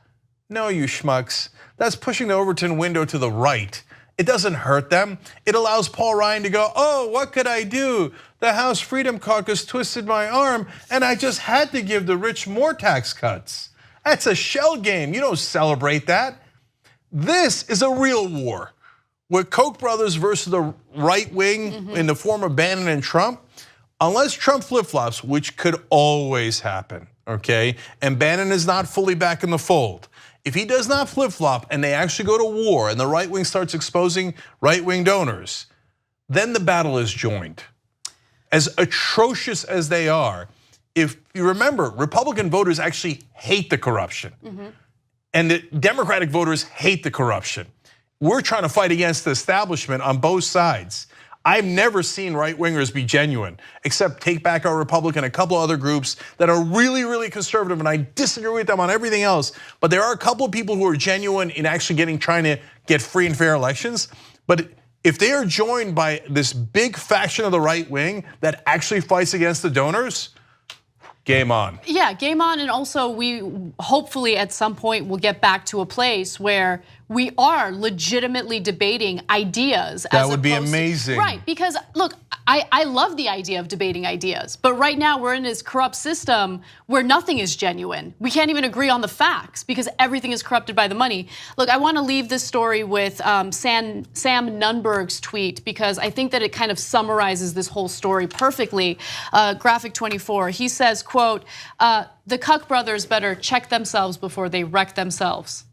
No, you schmucks. That's pushing the Overton window to the right. It doesn't hurt them. It allows Paul Ryan to go, oh, what could I do? The House Freedom Caucus twisted my arm and I just had to give the rich more tax cuts. That's a shell game. You don't celebrate that. This is a real war. With Koch brothers versus the right wing in the form of Bannon and Trump, unless Trump flip-flops, which could always happen, okay? And Bannon is not fully back in the fold. If he does not flip-flop and they actually go to war and the right wing starts exposing right wing donors, then the battle is joined. As atrocious as they are, if you remember, Republican voters actually hate the corruption. And the Democratic voters hate the corruption. We're trying to fight against the establishment on both sides. I've never seen right wingers be genuine, except Take Back Our Republic and a couple other groups that are really, really conservative, and I disagree with them on everything else. But there are a couple of people who are genuine in actually trying to get free and fair elections. But if they are joined by this big faction of the right wing that actually fights against the donors, game on. Yeah, game on, and also we hopefully at some point will get back to a place where we are legitimately debating ideas. That would be amazing. Right, because look, I love the idea of debating ideas, but right now we're in this corrupt system where nothing is genuine. We can't even agree on the facts because everything is corrupted by the money. Look, I want to leave this story with Sam Nunberg's tweet because I think that it kind of summarizes this whole story perfectly. Graphic 24, he says, quote, the Koch brothers better check themselves before they wreck themselves.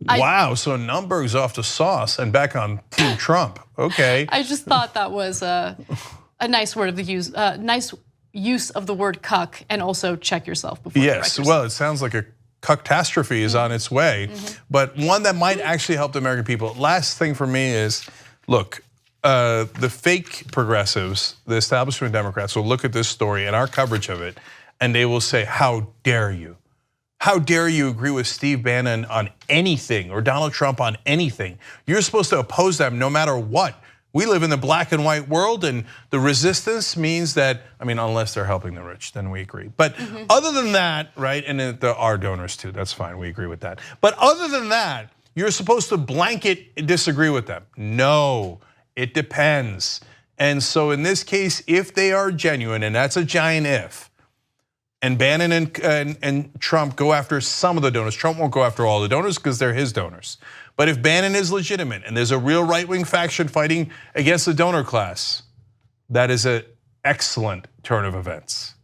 Wow, so Nunberg's off the sauce and back on Team Trump. Okay. I just thought that was a nice word of the use, nice use of the word cuck and also check yourself before you wreck Yes, yourself. well, it sounds like a cuckatastrophe is on its way, but one that might actually help the American people. Last thing for me is, look, the fake progressives, the establishment Democrats will look at this story and our coverage of it, and they will say, how dare you? How dare you agree with Steve Bannon on anything or Donald Trump on anything? You're supposed to oppose them no matter what. We live in the black and white world, and the resistance means that, I mean, unless they're helping the rich, then we agree. But other than that, right, and there are donors too, that's fine, we agree with that. But other than that, you're supposed to blanket disagree with them. No, it depends. And so in this case, if they are genuine, and that's a giant if, and Bannon and Trump go after some of the donors. Trump won't go after all the donors because they're his donors. But if Bannon is legitimate and there's a real right-wing faction fighting against the donor class, that is an excellent turn of events.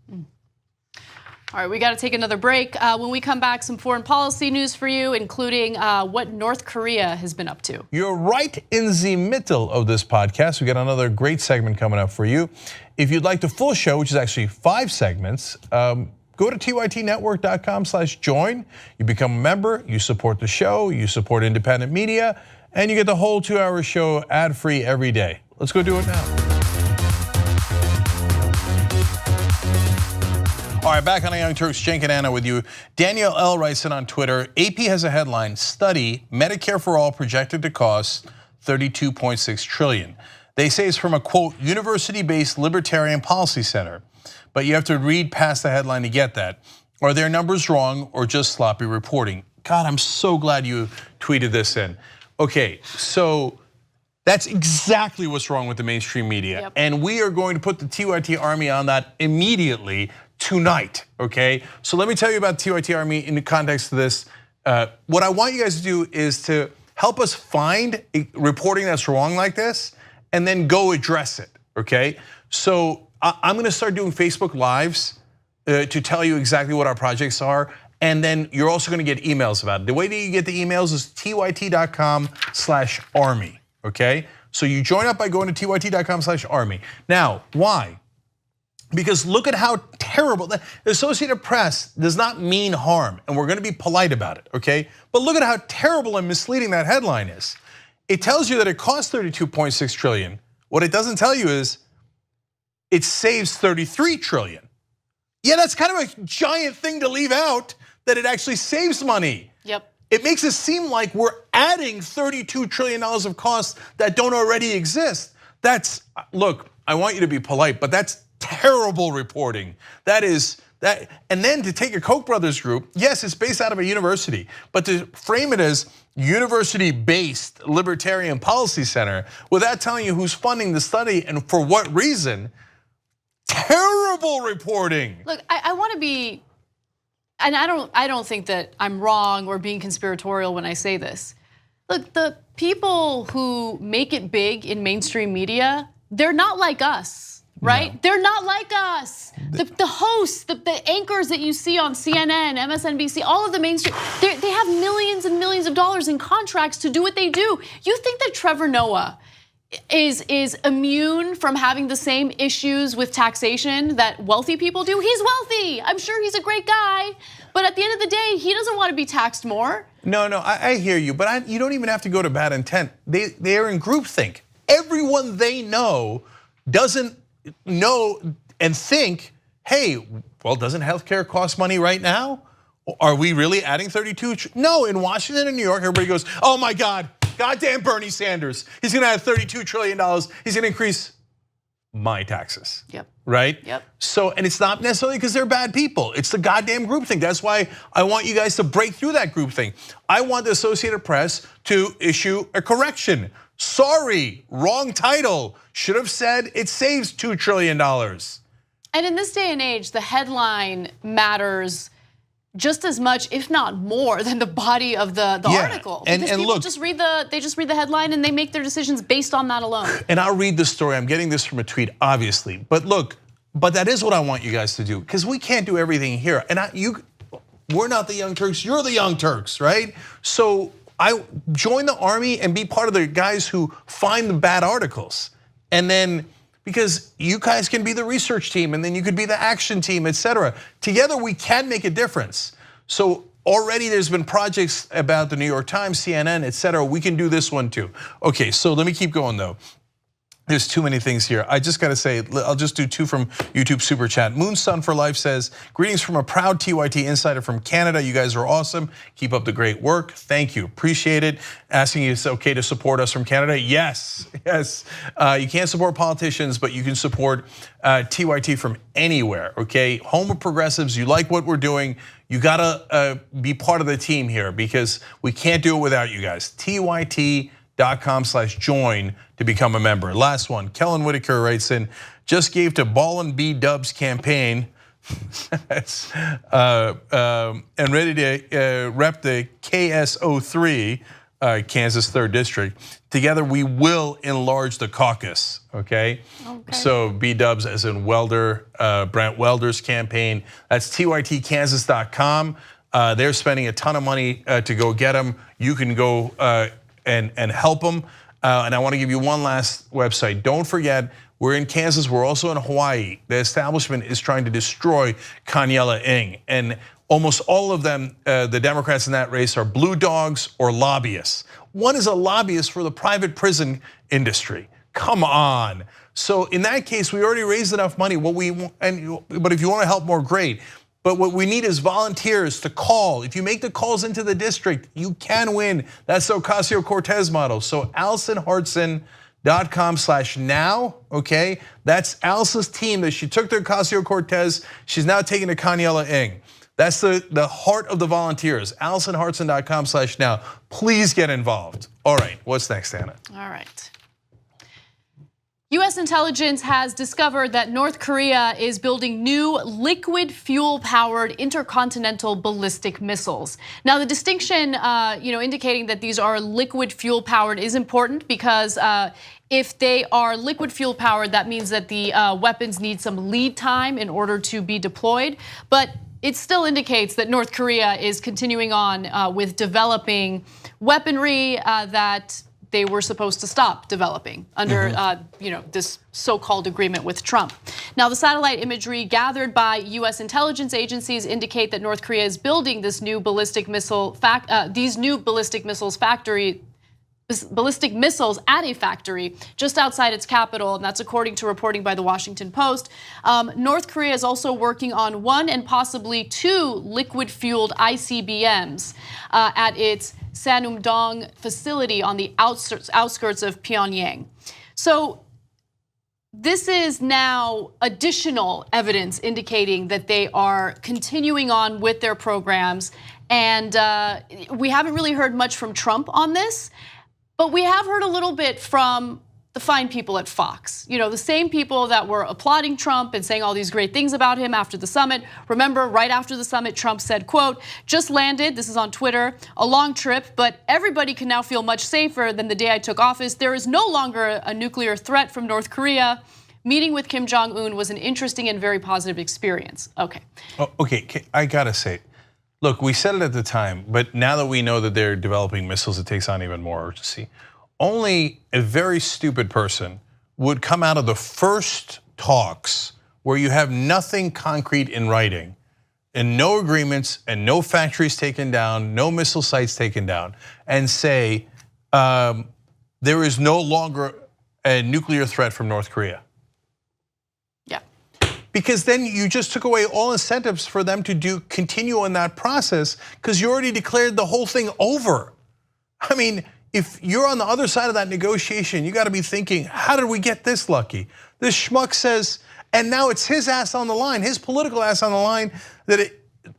All right, we got to take another break. When we come back, some foreign policy news for you, including what North Korea has been up to. You're right in the middle of this podcast. We got another great segment coming up for you. If you'd like the full show, which is actually 5 segments, go to tytnetwork.com/join. You become a member, you support the show, you support independent media, and you get the whole 2-hour show ad-free every day. Let's go do it now. All right, back on the Young Turks, Cenk and Anna with you. Daniel L. writes in on Twitter, AP has a headline, study, Medicare for All projected to cost $32.6 trillion. They say it's from a, quote, university-based libertarian policy center. But you have to read past the headline to get that. Are their numbers wrong or just sloppy reporting? God, I'm so glad you tweeted this in. Okay, so that's exactly what's wrong with the mainstream media. Yep. And we are going to put the TYT Army on that immediately tonight, okay? So let me tell you about TYT Army in the context of this. What I want you guys to do is to help us find reporting that's wrong like this and then go address it, okay? So I'm gonna start doing Facebook Lives to tell you exactly what our projects are, and then you're also gonna get emails about it. The way that you get the emails is tyt.com/army, okay? So you join up by going to tyt.com/army. Now, why? Because look at how terrible, the Associated Press does not mean harm, and we're gonna be polite about it, okay? But look at how terrible and misleading that headline is. It tells you that it costs $32.6 trillion. What it doesn't tell you is it saves $33 trillion. Yeah, that's kind of a giant thing to leave out, that it actually saves money. Yep. It makes it seem like we're adding $32 trillion of costs that don't already exist. That's, look, I want you to be polite, but that's terrible reporting. That is, and then to take a Koch brothers group, yes, it's based out of a university, but to frame it as university-based libertarian policy center without telling you who's funding the study and for what reason, terrible reporting. Look, I want to be, and I don't think that I'm wrong or being conspiratorial when I say this. Look, the people who make it big in mainstream media, they're not like us. Right? No. They're not like us. The hosts, the anchors that you see on CNN, MSNBC, all of the mainstream, they have millions and millions of dollars in contracts to do what they do. You think that Trevor Noah is immune from having the same issues with taxation that wealthy people do? He's wealthy. I'm sure he's a great guy. But at the end of the day, he doesn't want to be taxed more. No, I hear you, but you don't even have to go to bad intent. They're in groupthink. Everyone they know doesn't know and think, hey, well, doesn't healthcare cost money right now? Are we really adding 32? No, in Washington and New York, everybody goes, oh my God, goddamn Bernie Sanders. He's gonna add $32 trillion. He's gonna increase my taxes. Yep. Right? Yep. So, and it's not necessarily because they're bad people. It's the goddamn groupthink. That's why I want you guys to break through that groupthink. I want the Associated Press to issue a correction. Sorry, wrong title. Should have said it saves $2 trillion. And in this day and age, the headline matters just as much, if not more, than the body of the article. Because people look, just read the headline and they make their decisions based on that alone. And I'll read the story. I'm getting this from a tweet, obviously. But look, that is what I want you guys to do, because we can't do everything here. And we're not the Young Turks. You're the Young Turks, right? So I join the army and be part of the guys who find the bad articles. And then, because you guys can be the research team and then you could be the action team, etc. Together we can make a difference. So already there's been projects about the New York Times, CNN, etc. We can do this one too. Okay, so let me keep going though. There's too many things here. I just gotta say, I'll just do two from YouTube Super Chat. Moonsun for Life says, greetings from a proud TYT insider from Canada. You guys are awesome. Keep up the great work. Thank you, appreciate it. Asking you if it's okay to support us from Canada. Yes, yes. You can't support politicians, but you can support TYT from anywhere, okay? Home of progressives, you like what we're doing. You gotta be part of the team here because we can't do it without you guys. TYT.com/join to become a member. Last one, Kellen Whitaker writes in, just gave to Ballin' B Dubs campaign and ready to rep the KSO3, Kansas 3rd District. Together we will enlarge the caucus, okay? So B Dubs as in Welder, Brent Welder's campaign. That's TYTKansas.com. They're spending a ton of money to go get them. You can go and help them. And I want to give you one last website. Don't forget, we're in Kansas, we're also in Hawaii. The establishment is trying to destroy Kanyela Ng. And almost all of them, the Democrats in that race are blue dogs or lobbyists. One is a lobbyist for the private prison industry. Come on. So in that case, we already raised enough money. But if you want to help more, great. But what we need is volunteers to call. If you make the calls into the district, you can win. That's the Ocasio-Cortez model. So AllisonHartson.com/now, okay? That's Allison's team that she took to Ocasio-Cortez. She's now taking to Kanyela Ng. That's the heart of the volunteers. AllisonHartson.com/now. Please get involved. All right, what's next, Anna? All right. US intelligence has discovered that North Korea is building new liquid fuel-powered intercontinental ballistic missiles. Now, the distinction, indicating that these are liquid fuel-powered is important because if they are liquid fuel-powered, that means that the weapons need some lead time in order to be deployed. But it still indicates that North Korea is continuing on with developing weaponry that they were supposed to stop developing under this so-called agreement with Trump. Now, the satellite imagery gathered by US intelligence agencies indicate that North Korea is building this new ballistic missiles at a factory just outside its capital, and that's according to reporting by the Washington Post. North Korea is also working on 1 and possibly 2 liquid-fueled ICBMs at its Sanumdong facility on the outskirts of Pyongyang. So this is now additional evidence indicating that they are continuing on with their programs, and we haven't really heard much from Trump on this. But we have heard a little bit from the fine people at Fox. The same people that were applauding Trump and saying all these great things about him after the summit. Remember, right after the summit, Trump said, quote, just landed, this is on Twitter, a long trip, but everybody can now feel much safer than the day I took office. There is no longer a nuclear threat from North Korea. Meeting with Kim Jong-un was an interesting and very positive experience. Okay. Okay, I gotta say, look, we said it at the time, but now that we know that they're developing missiles, it takes on even more urgency. Only a very stupid person would come out of the first talks where you have nothing concrete in writing and no agreements and no factories taken down, no missile sites taken down, and say there is no longer a nuclear threat from North Korea. Yeah. Because then you just took away all incentives for them to continue in that process because you already declared the whole thing over. I mean, if you're on the other side of that negotiation, you gotta be thinking, how did we get this lucky? This schmuck says, and now it's his ass on the line, his political ass on the line,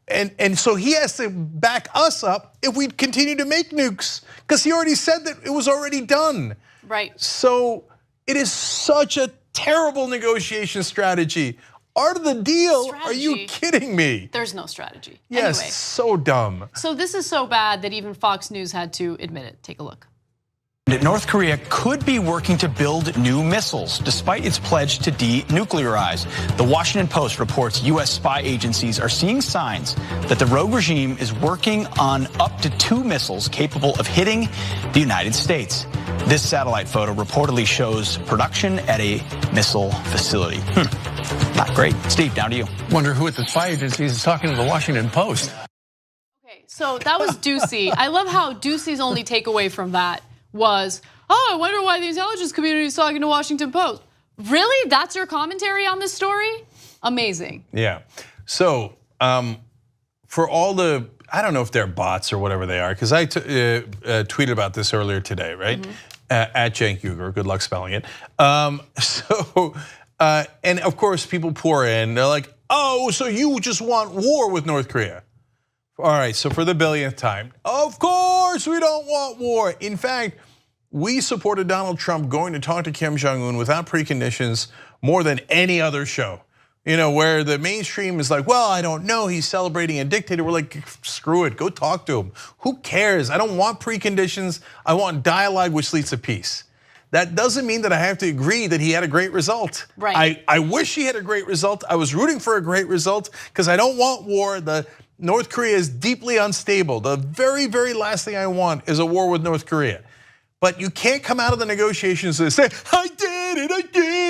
and so he has to back us up if we continue to make nukes, because he already said that it was already done. Right. So it is such a terrible negotiation strategy. Art of the deal, strategy. Are you kidding me? There's no strategy. Yes, anyway, so dumb. So this is so bad that even Fox News had to admit it. Take a look. North Korea could be working to build new missiles, despite its pledge to denuclearize. The Washington Post reports US spy agencies are seeing signs that the rogue regime is working on up to 2 missiles capable of hitting the United States. This satellite photo reportedly shows production at a missile facility. Not great. Steve, down to you. Wonder who at the spy agencies is talking to the Washington Post. Okay, so that was Ducey. I love how Ducey's only takeaway from that was, oh, I wonder why the intelligence community is talking to Washington Post. Really? That's your commentary on this story? Amazing. Yeah. So for all the, I don't know if they're bots or whatever they are, because I tweeted about this earlier today, right? At Cenk Uygur, good luck spelling it. And of course people pour in, they're like, oh, so you just want war with North Korea. All right, so for the billionth time, of course we don't want war. In fact, we supported Donald Trump going to talk to Kim Jong-un without preconditions more than any other show. You know, where the mainstream is like, well, I don't know, he's celebrating a dictator. We're like, screw it, go talk to him. Who cares? I don't want preconditions. I want dialogue which leads to peace. That doesn't mean that I have to agree that he had a great result. Right. I wish he had a great result. I was rooting for a great result because I don't want war. North Korea is deeply unstable. The very, very last thing I want is a war with North Korea. But you can't come out of the negotiations and say, I did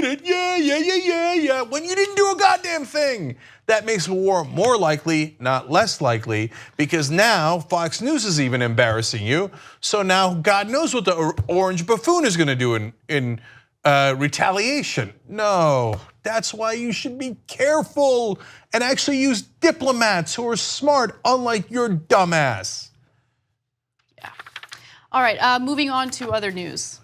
it, yeah, when you didn't do a goddamn thing. That makes war more likely, not less likely, because now Fox News is even embarrassing you. So now God knows what the orange buffoon is gonna do in retaliation. No, that's why you should be careful and actually use diplomats who are smart, unlike your dumbass. All right, moving on to other news.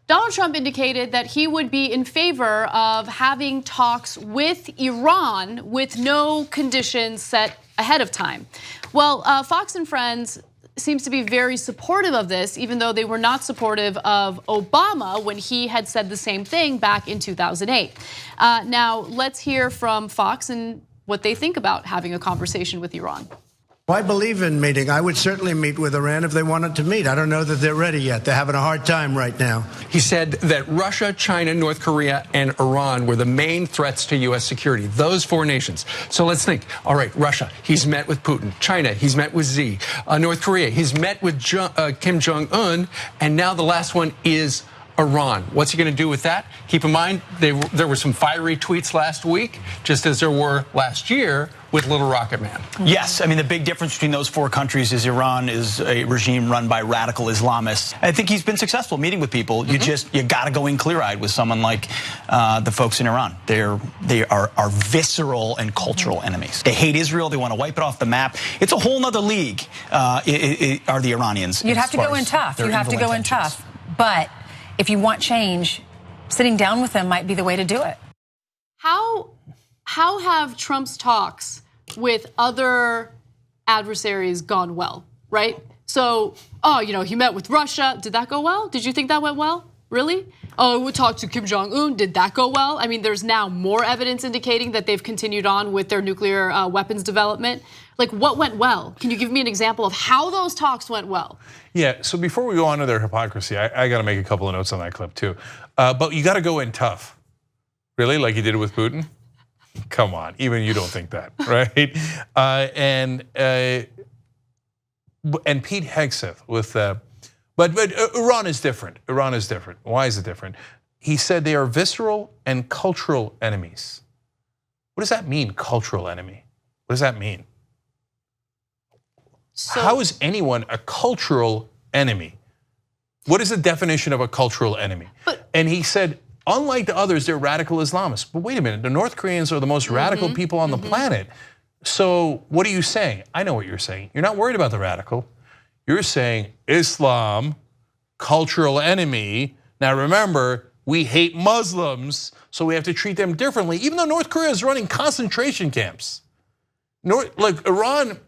Donald Trump indicated that he would be in favor of having talks with Iran with no conditions set ahead of time. Well, Fox and Friends seems to be very supportive of this, even though they were not supportive of Obama when he had said the same thing back in 2008. Now, let's hear from Fox and what they think about having a conversation with Iran. I believe in meeting. I would certainly meet with Iran if they wanted to meet. I don't know that they're ready yet. They're having a hard time right now. He said that Russia, China, North Korea, and Iran were the main threats to US security, those four nations. So let's think, all right, Russia, he's met with Putin. China, he's met with Xi. North Korea, he's met with Kim Jong-un. And now the last one is Iran. What's he going to do with that? Keep in mind, there were some fiery tweets last week, just as there were last year with Little Rocket Man. Yes, I mean, the big difference between those four countries is Iran is a regime run by radical Islamists. I think he's been successful meeting with people. You got to go in clear-eyed with someone like the folks in Iran. They are visceral and cultural enemies. They hate Israel. They want to wipe it off the map. It's a whole nother league, are the Iranians. You'd have to go in tough. You have to go in tough. But if you want change, sitting down with them might be the way to do it. How have Trump's talks with other adversaries gone well, right? So, he met with Russia. Did that go well? Did you think that went well? Really? Oh, we talked to Kim Jong-un. Did that go well? I mean, there's now more evidence indicating that they've continued on with their nuclear weapons development. Like, what went well? Can you give me an example of how those talks went well? Yeah, so before we go on to their hypocrisy, I got to make a couple of notes on that clip too. But you got to go in tough. Really, like you did with Putin? Come on, even you don't think that, right? And Pete Hegseth with, but Iran is different. Iran is different. Why is it different? He said they are visceral and cultural enemies. What does that mean, cultural enemy? What does that mean? So, how is anyone a cultural enemy? What is the definition of a cultural enemy? And he said, unlike the others, they're radical Islamists. But wait a minute, the North Koreans are the most radical people on the planet. So what are you saying? I know what you're saying. You're not worried about the radical. You're saying Islam, cultural enemy. Now remember, we hate Muslims, so we have to treat them differently, even though North Korea is running concentration camps. Like Iran,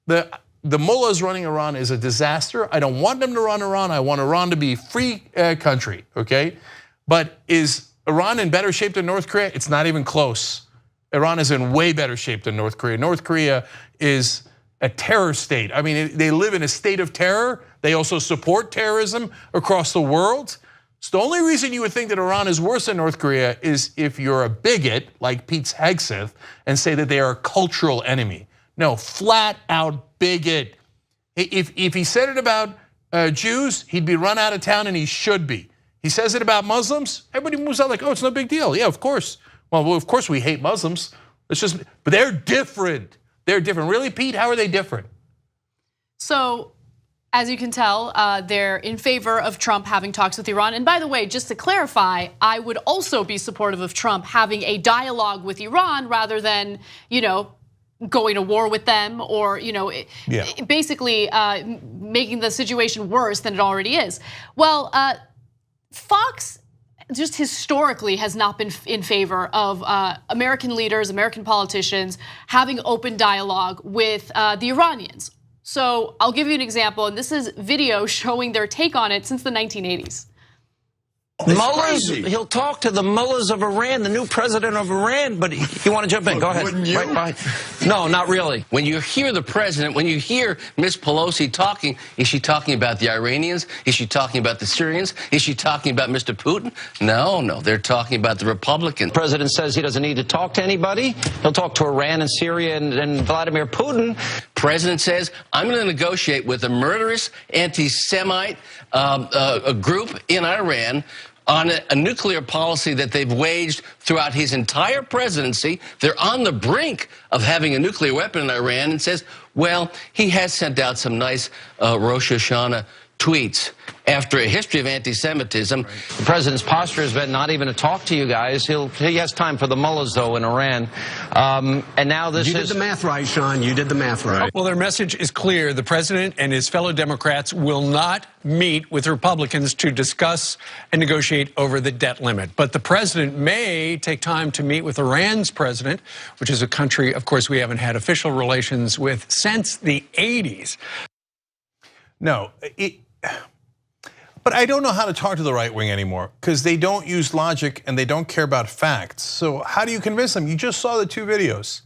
the mullahs running Iran is a disaster. I don't want them to run Iran. I want Iran to be a free country, okay? But is Iran in better shape than North Korea? It's not even close. Iran is in way better shape than North Korea. North Korea is a terror state. I mean, they live in a state of terror. They also support terrorism across the world. So the only reason you would think that Iran is worse than North Korea is if you're a bigot like Pete Hegseth and say that they are a cultural enemy. No, flat out bigot. If he said it about Jews, he'd be run out of town, and he should be. He says it about Muslims, everybody moves out like, oh, it's no big deal. Yeah, of course. Well, of course we hate Muslims. It's just, but they're different. They're different. Really, Pete, how are they different? So, as you can tell, they're in favor of Trump having talks with Iran. And by the way, just to clarify, I would also be supportive of Trump having a dialogue with Iran rather than, going to war with them or, basically making the situation worse than it already is. Well, Fox just historically has not been in favor of American leaders, American politicians having open dialogue with the Iranians. So I'll give you an example, and this is video showing their take on it since the 1980s. Mullahs, he'll talk to the mullahs of Iran, the new president of Iran, but you want to jump in, go ahead. Wouldn't you? Right. No, not really. When you hear the president, when you hear Ms. Pelosi talking, is she talking about the Iranians? Is she talking about the Syrians? Is she talking about Mr. Putin? No, they're talking about the Republicans. The president says he doesn't need to talk to anybody. He'll talk to Iran and Syria and Vladimir Putin. President says, I'm going to negotiate with a murderous anti-Semite a group in Iran on a nuclear policy that they've waged throughout his entire presidency. They're on the brink of having a nuclear weapon in Iran, and says, well, he has sent out some nice Rosh Hashanah tweets after a history of anti-Semitism. The president's posture has been not even to talk to you guys. He has time for the mullahs, though, in Iran. And now this You did the math right, Sean. You did the math right. Well, their message is clear. The president and his fellow Democrats will not meet with Republicans to discuss and negotiate over the debt limit. But the president may take time to meet with Iran's president, which is a country, of course, we haven't had official relations with since the 80s. No, but I don't know how to talk to the right wing anymore because they don't use logic and they don't care about facts. So how do you convince them? You just saw the two videos.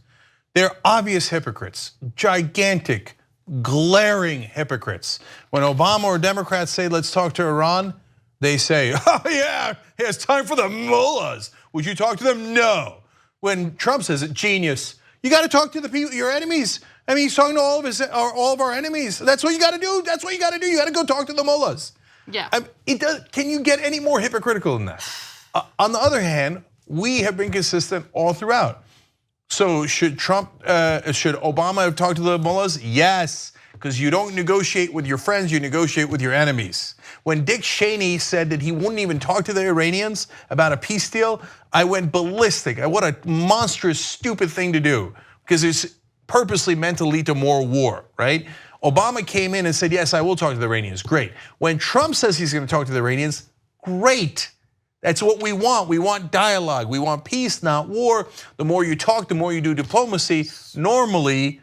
They're obvious hypocrites, gigantic, glaring hypocrites. When Obama or Democrats say, let's talk to Iran, they say, oh yeah, it's time for the mullahs. Would you talk to them? No. When Trump says it, genius, you got to talk to the people, your enemies. I mean, he's talking to all of our enemies. That's what you got to do. That's what you got to do. You got to go talk to the mullahs. Yeah. Can you get any more hypocritical than that? On the other hand, we have been consistent all throughout. So should Obama have talked to the mullahs? Yes, because you don't negotiate with your friends, you negotiate with your enemies. When Dick Cheney said that he wouldn't even talk to the Iranians about a peace deal, I went ballistic. What a monstrous, stupid thing to do, because it's purposely meant to lead to more war, right? Obama came in and said, yes, I will talk to the Iranians, great. When Trump says he's going to talk to the Iranians, great. That's what we want. We want dialogue. We want peace, not war. The more you talk, the more you do diplomacy. Normally,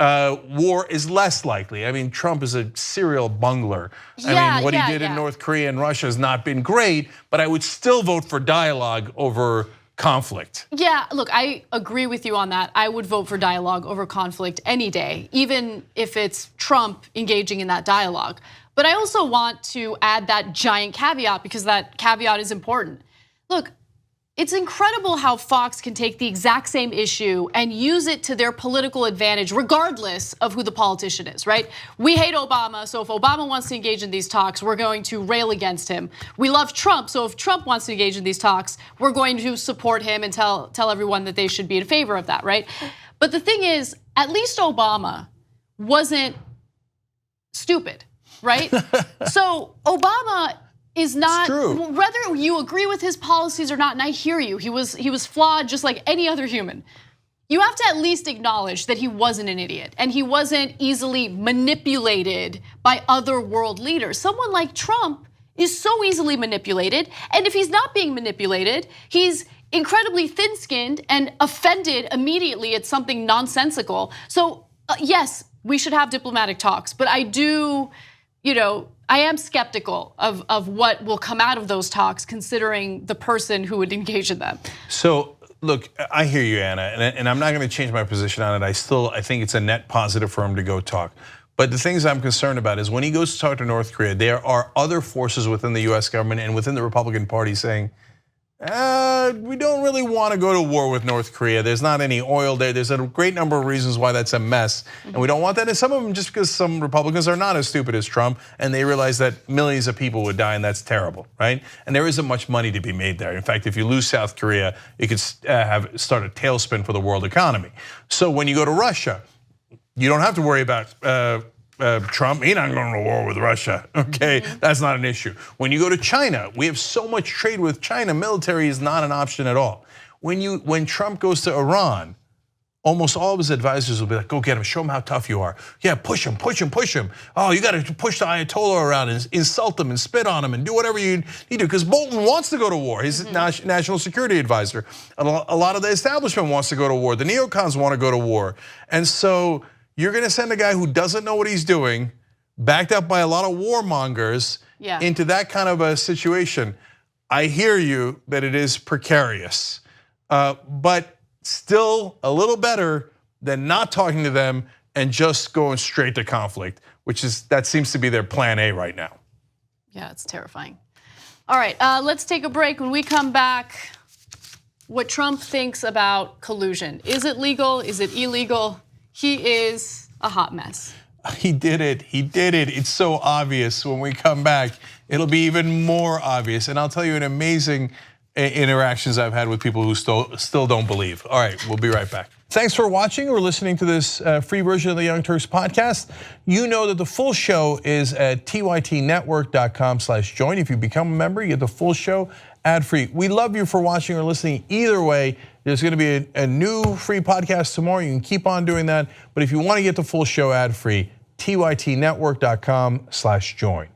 war is less likely. I mean, Trump is a serial bungler. I mean, what he did in North Korea and Russia has not been great, but I would still vote for dialogue over conflict. Yeah, look, I agree with you on that. I would vote for dialogue over conflict any day, even if it's Trump engaging in that dialogue. But I also want to add that giant caveat because that caveat is important. Look, it's incredible how Fox can take the exact same issue and use it to their political advantage, regardless of who the politician is, right? We hate Obama, so if Obama wants to engage in these talks, we're going to rail against him. We love Trump, so if Trump wants to engage in these talks, we're going to support him and tell everyone that they should be in favor of that, right? But the thing is, at least Obama wasn't stupid, right? So Obama is not, whether you agree with his policies or not, and I hear you, he was flawed just like any other human. You have to at least acknowledge that he wasn't an idiot and he wasn't easily manipulated by other world leaders. Someone like Trump is so easily manipulated, and if he's not being manipulated, he's incredibly thin-skinned and offended immediately at something nonsensical. So yes, we should have diplomatic talks, but I do, I am skeptical of what will come out of those talks, considering the person who would engage in them. So look, I hear you, Anna, and I'm not going to change my position on it. I think it's a net positive for him to go talk. But the things I'm concerned about is when he goes to talk to North Korea, there are other forces within the US government and within the Republican Party saying, we don't really want to go to war with North Korea. There's not any oil there. There's a great number of reasons why that's a mess. And we don't want that. And some of them just because some Republicans are not as stupid as Trump and they realize that millions of people would die and that's terrible, right? And there isn't much money to be made there. In fact, if you lose South Korea, it could start a tailspin for the world economy. So when you go to Russia, you don't have to worry about Trump, he's not going to war with Russia, okay? That's not an issue. When you go to China, we have so much trade with China, military is not an option at all. When Trump goes to Iran, almost all of his advisors will be like, go get him, show him how tough you are. Yeah, push him, push him, push him. Oh, you got to push the Ayatollah around and insult him and spit on him and do whatever you need to, because Bolton wants to go to war. He's national security advisor. A lot of the establishment wants to go to war. The neocons want to go to war. And so you're gonna send a guy who doesn't know what he's doing, backed up by a lot of warmongers, into that kind of a situation. I hear you that it is precarious, but still a little better than not talking to them and just going straight to conflict, that seems to be their plan A right now. Yeah, it's terrifying. All right, let's take a break. When we come back, what Trump thinks about collusion. Is it legal? Is it illegal? He is a hot mess. He did it. It's so obvious. When we come back, it'll be even more obvious. And I'll tell you an amazing interactions I've had with people who still don't believe. All right, we'll be right back. Thanks for watching or listening to this free version of the Young Turks podcast. You know that the full show is at tytnetwork.com/join. If you become a member, you get the full show ad-free. We love you for watching or listening either way. There's gonna be a new free podcast tomorrow. You can keep on doing that. But if you wanna get the full show ad-free, tytnetwork.com/join.